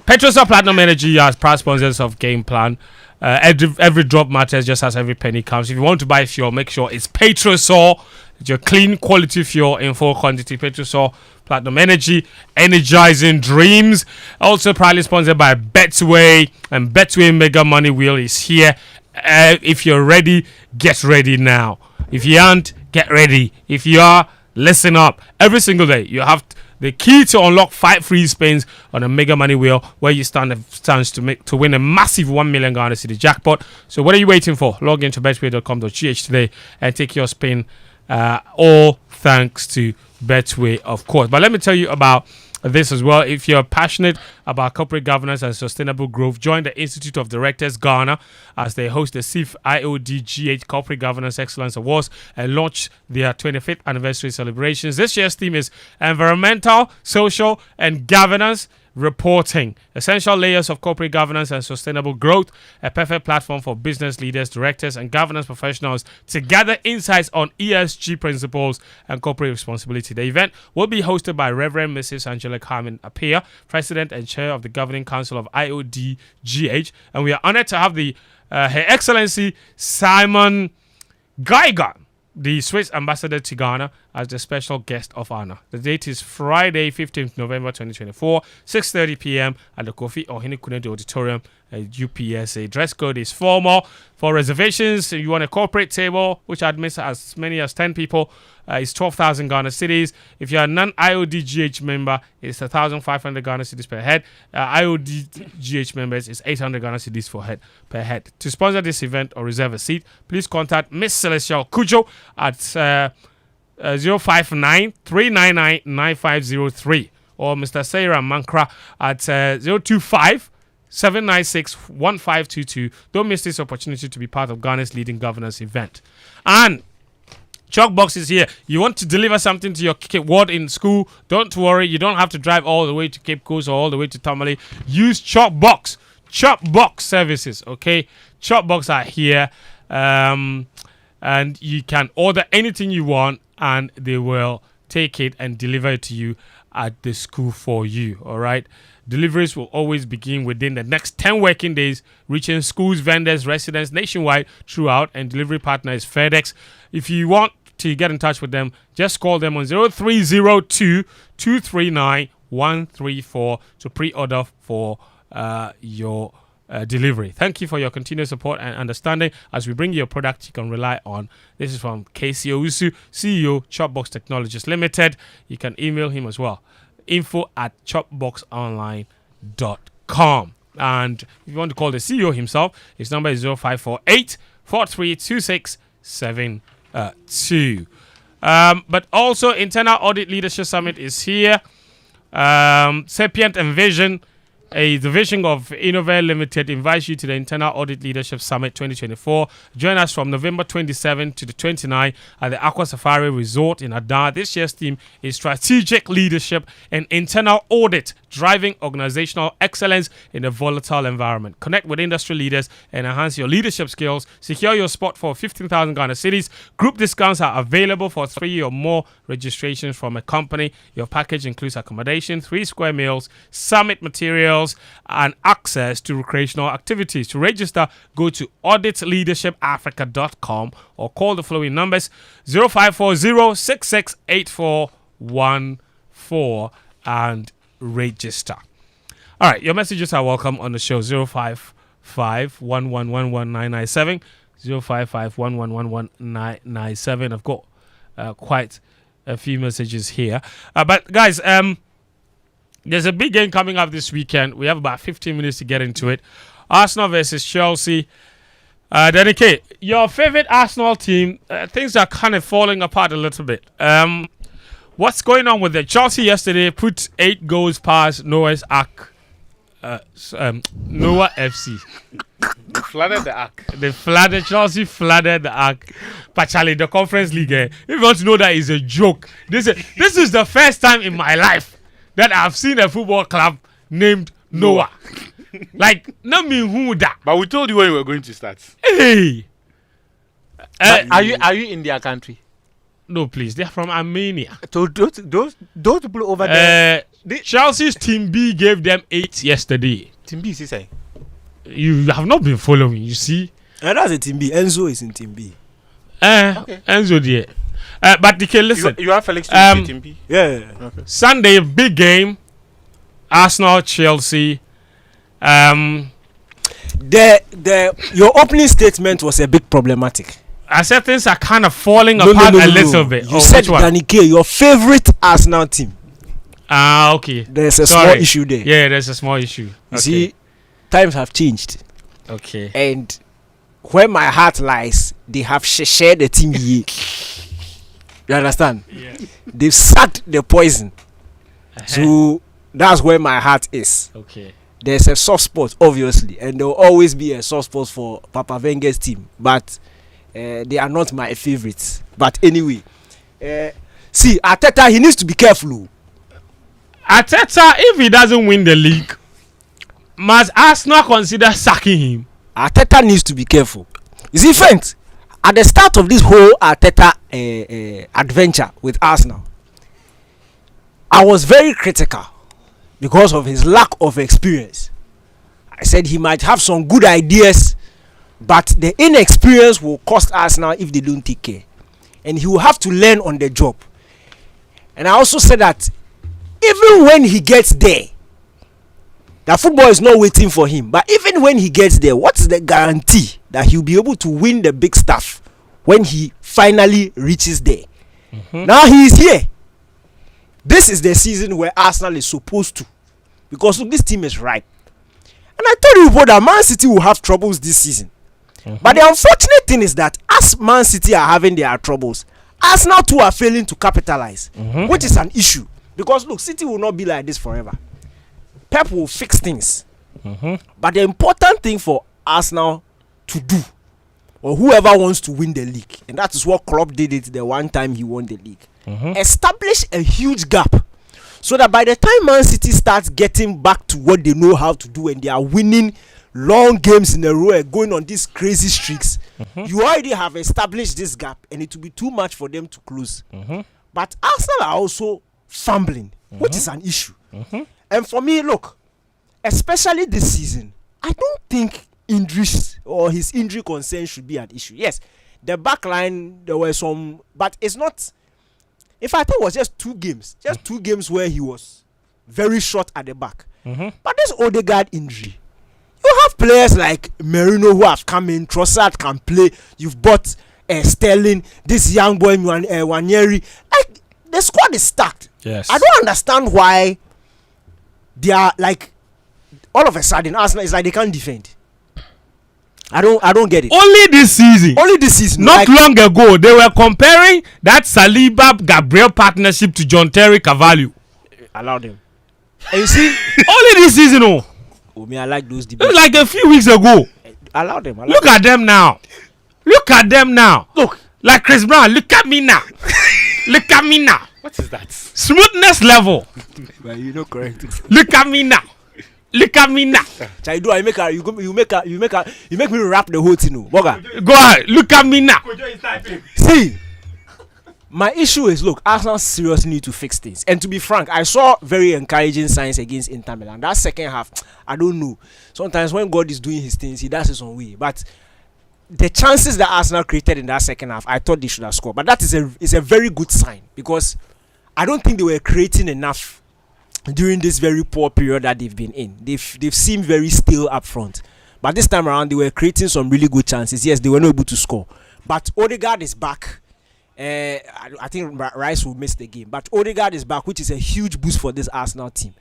Petrosol Platinum Energy as proud sponsors of Game Plan. Every drop matters just as every penny counts. If you want to buy fuel, make sure it's Petrosol. It's your clean quality fuel in full quantity. Petrosol Platinum Energy, energizing dreams. Also proudly sponsored by Betway, and Betway Mega Money Wheel is here. If you're ready, get ready now. If you aren't, get ready. If you are, listen up. Every single day, you have the key to unlock 5 free spins on a Mega Money Wheel, where you stand a chance to win a massive 1 million Ghana City jackpot. So what are you waiting for? Log into betway.com.gh today and take your spin. All thanks to Betway, of course. But let me tell you about this as well. If you're passionate about corporate governance and sustainable growth, join the Institute of Directors Ghana as they host the CIF IODGH Corporate Governance Excellence Awards and launch their 25th anniversary celebrations. This year's theme is Environmental, Social and Governance Reporting, essential layers of corporate governance and sustainable growth, a perfect platform for business leaders, directors and governance professionals to gather insights on ESG principles and corporate responsibility. The event will be hosted by Reverend Mrs. Angela Carmen Apia, President and Chair of the Governing Council of IODGH, and we are honored to have Her Excellency Simon Geiger, the Swiss ambassador to Ghana, as the special guest of honor. The date is Friday, 15th November 2024, 6:30 p.m. at the Kofi Ohene Kunede Auditorium at UPSA. Dress code is formal. For reservations, if you want a corporate table, which admits as many as 10 people, it's 12,000 Ghana cedis. If you're a non-IODGH member, it's 1,500 Ghana cedis per head. IODGH members, it's 800 Ghana cedis per head. To sponsor this event or reserve a seat, please contact Miss Celestial Kujo at 059-399-9503 or Mr. Sarah Mankra at 025-796-1522. Don't miss this opportunity to be part of Ghana's leading governance event. And Chalkbox is here. You want to deliver something to your ward in school? Don't worry. You don't have to drive all the way to Cape Coast or all the way to Tamale. Use Chalkbox. Chalkbox services, okay? Chalkbox are here. And you can order anything you want and they will take it and deliver it to you at the school for you, all right? Deliveries will always begin within the next 10 working days, reaching schools, vendors, residents nationwide throughout, and delivery partner is FedEx. If you want to get in touch with them, just call them on 0302-239-134 to pre-order for your delivery. Thank you for your continued support and understanding as we bring you a product you can rely on. This is from KC Owusu, CEO, Chopbox Technologies Limited. You can email him as well. info@chopboxonline.com. And if you want to call the CEO himself, his number is 0548 432672. But also, Internal Audit Leadership Summit is here. Sapient and Vision, a division of Innovair Limited, invites you to the Internal Audit Leadership Summit 2024. Join us from November 27 to the 29th at the Aqua Safari Resort in Adar. This year's theme is Strategic Leadership and Internal Audit, driving organizational excellence in a volatile environment. Connect with industry leaders and enhance your leadership skills. Secure your spot for 15,000 Ghana cedis. Group discounts are available for 3 or more registrations from a company. Your package includes accommodation, 3 square meals, summit materials, and access to recreational activities. To register, go to auditleadershipafrica.com or call the following numbers: 0540 668414 and register. All right, your messages are welcome on the show. 055-1111-997, 055-1111-997. I've got quite a few messages here. But guys, there's a big game coming up this weekend. We have about 15 minutes to get into it. Arsenal versus Chelsea. Denike, your favorite Arsenal team, things are kind of falling apart a little bit. What's going on with it? Chelsea yesterday put 8 goals past Noah's Ark. Noah FC. They flooded the Ark. Chelsea flooded the Ark. But Charlie, the Conference League, if you want to know that is a joke. This is the first time in my life that I've seen a football club named Noah. Like, not me who that. But we told you when we were going to start. Hey! Are you in their country? No, please. They're from Armenia. So those people over there. Chelsea's Team B gave them 8 yesterday. Team B, is saying. You have not been following, you see. That's a Team B. Enzo is in Team B. Okay. Enzo, dear. But listen. You have Felix in Team B? Yeah. Okay. Sunday, big game. Arsenal, Chelsea. Your opening statement was a bit problematic. I said things are kind of falling apart a little bit. You said, Danny K, your favorite Arsenal team. Okay. There's a small issue there. Yeah, there's a small issue. You see, times have changed. Okay. And where my heart lies, they have shared the team here. You understand? Yeah. They've sucked the poison. So that's where my heart is. Okay. There's a soft spot, obviously, and there will always be a soft spot for Papa Wenger's team. But they are not my favorites. But anyway, see, Arteta, he needs to be careful. Arteta, if he doesn't win the league, must Arsenal consider sacking him? Arteta needs to be careful. You see, friends, at the start of this whole Arteta adventure with Arsenal, I was very critical because of his lack of experience. I said he might have some good ideas, but the inexperience will cost Arsenal if they don't take care. And he will have to learn on the job. And I also said that even when he gets there, the football is not waiting for him. But even when he gets there, what's the guarantee that he'll be able to win the big stuff when he finally reaches there? Now he is here. This is the season where Arsenal is supposed to. Because look, this team is ripe. And I told you before that Man City will have troubles this season. But the unfortunate thing is that as Man City are having their troubles, Arsenal too are failing to capitalize, which is an issue. Because look, City will not be like this forever. Pep will fix things. But the important thing for Arsenal to do, or whoever wants to win the league, and that is what Klopp did it the one time he won the league, establish a huge gap so that by the time Man City starts getting back to what they know how to do and they are winning long games in a row and going on these crazy streaks, you already have established this gap and it will be too much for them to close. But Arsenal are also fumbling, which is an issue. And for me, look, especially this season, I don't think injuries or his injury concern should be an issue. Yes, the back line, there were some, but it's not. If I thought it was just 2 games, just 2 games where he was very short at the back. But this Odegaard injury, you have players like Merino who have come in. Trossard can play. You've bought Sterling, this young boy Wanyeri. Like the squad is stacked. Yes. I don't understand why they are like all of a sudden Arsenal is like they can't defend. I don't get it. Only this season. Not like, long ago, they were comparing that Saliba Gabriel partnership to John Terry Cavallo. Allow them. And you see, only this season, oh me, I like those debates. Like a few weeks ago. Allow them. Look at them now. Look, like Chris Brown. Look at me now. What is that? Smoothness level. Well, you know correct. Look at me now. Chaidu, you make me rap the whole thing. Boga. Go ahead. Look at me now. See, my issue is, look, Arsenal seriously need to fix things. And to be frank, I saw very encouraging signs against Inter Milan. That second half, I don't know. Sometimes when God is doing his things, he does his own way. But the chances that Arsenal created in that second half, I thought they should have scored. But that is a very good sign, because I don't think they were creating enough during this very poor period that they've been in. They've seemed very still up front. But this time around, they were creating some really good chances. Yes, they were not able to score. But Odegaard is back. I think Rice will miss the game. But Odegaard is back, which is a huge boost for this Arsenal team.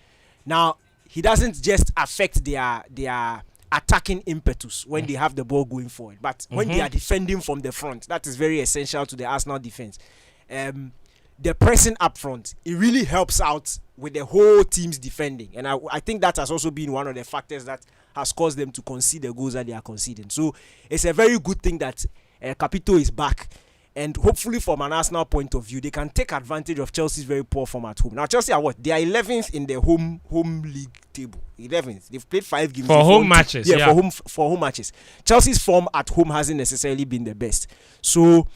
Now, he doesn't just affect their attacking impetus when they have the ball going forward. But when they are defending from the front, that is very essential to the Arsenal defense. The pressing up front, it really helps out with the whole team's defending. And I think that has also been one of the factors that has caused them to concede the goals that they are conceding. So it's a very good thing that Capito is back. And hopefully from an Arsenal point of view, they can take advantage of Chelsea's very poor form at home. Now Chelsea are what? They are 11th in the home league table. 11th. They've played 5 games. For home matches. Yeah, for home matches. Chelsea's form at home hasn't necessarily been the best. So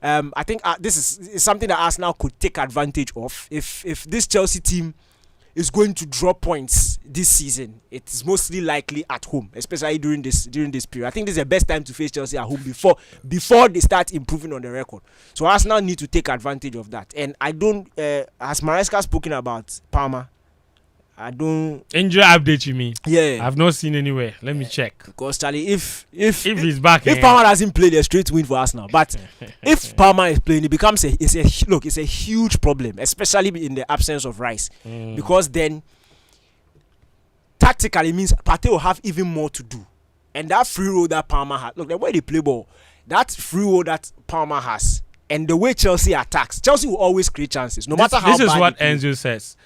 I think this is something that Arsenal could take advantage of. If this Chelsea team is going to drop points this season, it is mostly likely at home, especially during this period. I think this is the best time to face Chelsea at home before they start improving on the record. So Arsenal need to take advantage of that. And I don't has Maresca spoken about Palmer? I don't. Injury update, you mean? Yeah. I've not seen anywhere. Let me check. Because Charlie, if he's back, if Palmer doesn't play, a straight win for Arsenal. But if Palmer is playing, it becomes it's a huge problem, especially in the absence of Rice, because then tactically means Partey will have even more to do, and that free role that Palmer has. Look, the way they play ball, that free role that Palmer has, and the way Chelsea attacks, Chelsea will always create chances, no matter how. This is what Enzo says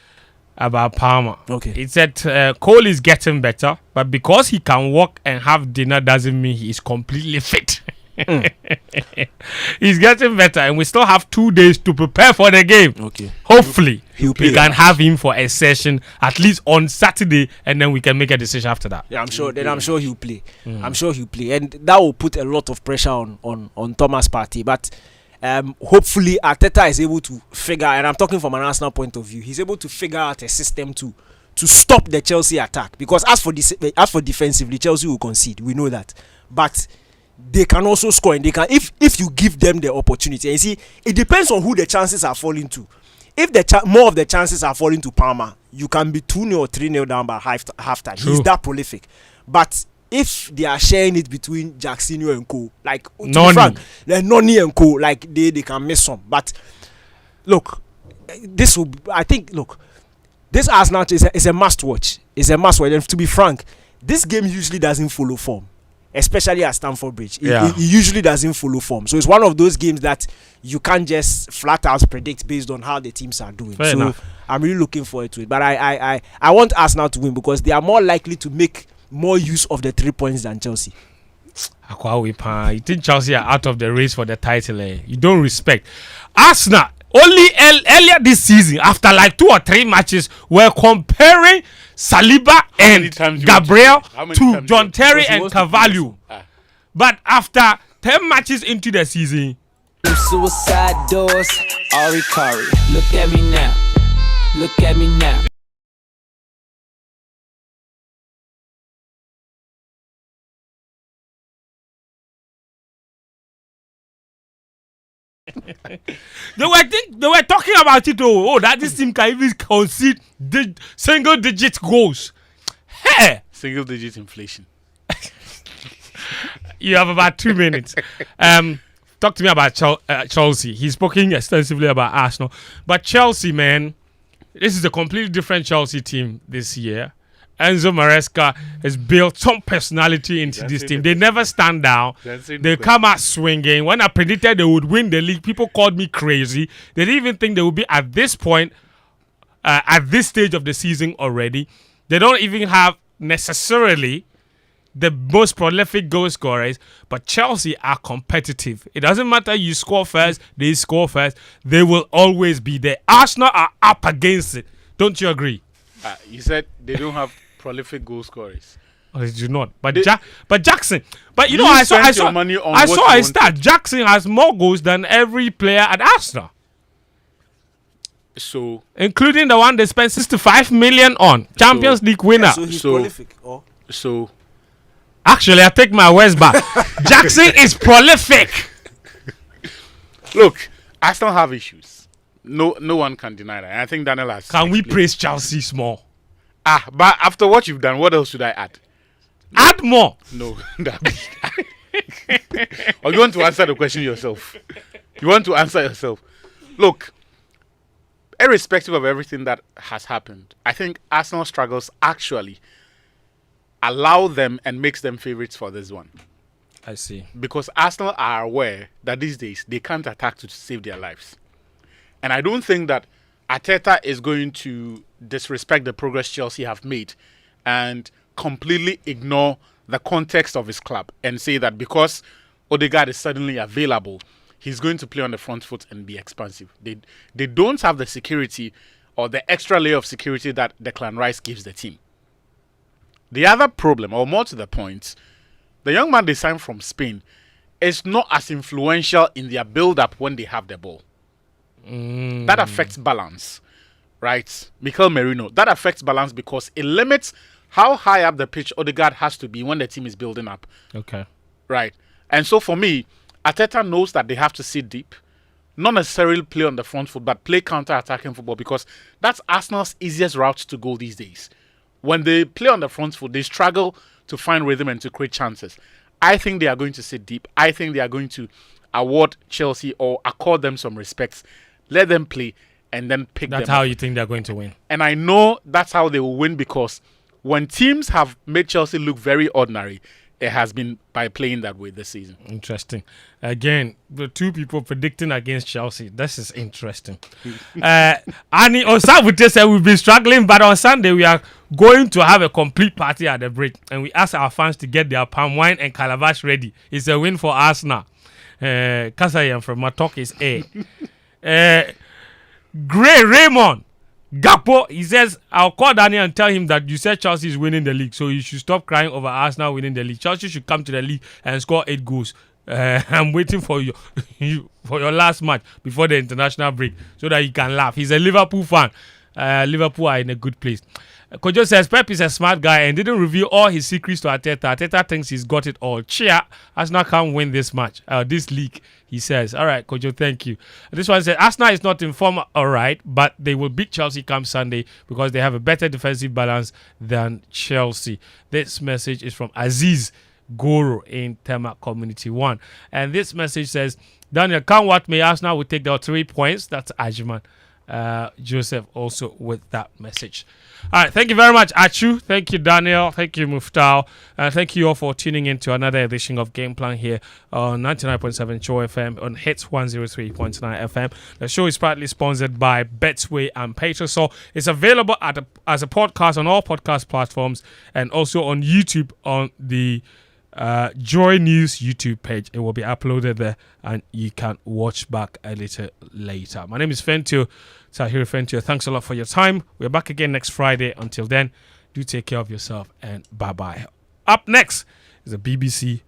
about Palmer. Okay. He said Cole is getting better, but because he can walk and have dinner doesn't mean he is completely fit. He's getting better, and we still have 2 days to prepare for the game. Okay. Hopefully, we can have him for a session at least on Saturday, and then we can make a decision after that. Yeah, I'm sure he'll play. I'm sure he'll play, and that will put a lot of pressure on Thomas Partey. But hopefully Arteta is able to figure, and I'm talking from an Arsenal point of view, he's able to figure out a system to stop the Chelsea attack. Because as for defensively, Chelsea will concede. We know that, but they can also score, and they can if you give them the opportunity. And you see, it depends on who the chances are falling to. If more of the chances are falling to Palmer, you can be 2-0 or 3-0 down by half time. He's that prolific. But if they are sharing it between Jackson and co, like Noni and co, like they can miss some. But look, this Arsenal is a must watch. It's a must watch. And to be frank, this game usually doesn't follow form, especially at Stamford Bridge. It usually doesn't follow form. So it's one of those games that you can't just flat out predict based on how the teams are doing. Fair enough. I'm really looking forward to it. But I want Arsenal to win because they are more likely to make more use of the 3 points than Chelsea. You think Chelsea are out of the race for the title? You don't respect Arsenal. Only earlier this season, after like 2 or 3 matches, we're comparing Saliba and Gabriel to John Terry and Cavallo. But after 10 matches into the season, suicide doors, Ari Kari. Look at me now. Look at me now. they were talking about it. That this team can even concede single-digit goals. Hey, single-digit inflation. You have about 2 minutes. Talk to me about Chelsea. He's spoken extensively about Arsenal. But Chelsea, man, this is a completely different Chelsea team this year. Enzo Maresca has built some personality into this team. They never stand down. They come out swinging. When I predicted they would win the league, people called me crazy. They didn't even think they would be at this point, at this stage of the season already. They don't even have necessarily the most prolific goal scorers, but Chelsea are competitive. It doesn't matter you score first, they score first. They will always be there. Arsenal are up against it. Don't you agree? You said they don't have prolific goal scorers. Oh, they do not. But Jackson. But you know, I saw a stat. Jackson has more goals than every player at Arsenal. So, including the one they spent 65 million on, Champions League winner. Yeah, so he's prolific. So, actually, I take my words back. Jackson is prolific. Look, Arsenal have issues. No one can deny that. And I think Daniel has. Can we praise Chelsea small? But after what you've done, what else should I add? Add more. No. Or you want to answer the question yourself? You want to answer yourself? Look, irrespective of everything that has happened, I think Arsenal struggles actually allow them and makes them favorites for this one. I see. Because Arsenal are aware that these days they can't attack to save their lives. And I don't think that Arteta is going to disrespect the progress Chelsea have made and completely ignore the context of his club and say that because Odegaard is suddenly available, he's going to play on the front foot and be expansive. They don't have the security or the extra layer of security that Declan Rice gives the team. The other problem, or more to the point, the young man they signed from Spain is not as influential in their build-up when they have the ball. That affects balance, right? Mikel Merino. That affects balance because it limits how high up the pitch Odegaard has to be when the team is building up. Okay. Right. And so for me, Arteta knows that they have to sit deep, not necessarily play on the front foot, but play counter-attacking football because that's Arsenal's easiest route to goal these days. When they play on the front foot, they struggle to find rhythm and to create chances. I think they are going to sit deep. I think they are going to award Chelsea or accord them some respects. Let them play and then pick them up. That's how you think they're going to win. And I know that's how they will win because when teams have made Chelsea look very ordinary, it has been by playing that way this season. Interesting. Again, the two people predicting against Chelsea. This is interesting. Annie Osabute said we've been struggling, but on Sunday we are going to have a complete party at the break. And we ask our fans to get their palm wine and calabash ready. It's a win for Arsenal. Kasayan from Matok is A. Gray Raymond Gapo, he says, I'll call Daniel and tell him that you said Chelsea is winning the league, so you should stop crying over Arsenal winning the league. Chelsea should come to the league and score 8 goals. I'm waiting for you for your last match before the international break so that you can laugh. He's a Liverpool fan. Liverpool are in a good place. Kojo says Pep is a smart guy and didn't reveal all his secrets to Arteta. Arteta thinks he's got it all. Cheer, Arsenal can't win this match, this league, he says. All right, Kojo, thank you. This one says Arsenal is not in form, all right, but they will beat Chelsea come Sunday because they have a better defensive balance than Chelsea. This message is from Aziz Goro in Tema Community 1. And this message says, Daniel, can't what may Arsenal will take their 3 points. That's Ajman. Joseph also with that message. All right, thank you very much, Atsu. Thank you, Daniel. Thank you, Muftawu. Thank you all for tuning in to another edition of Game Plan here on 99.7 Show FM on Hits 103.9 FM. The show is partly sponsored by Betway and Patreon. It's available as a podcast on all podcast platforms and also on YouTube on the Joy News YouTube page. It will be uploaded there and you can watch back a little later. My name is Fentuo, Tahiru Fentuo. Thanks a lot for your time. We're back again next Friday. Until then, do take care of yourself and bye-bye. Up next is the BBC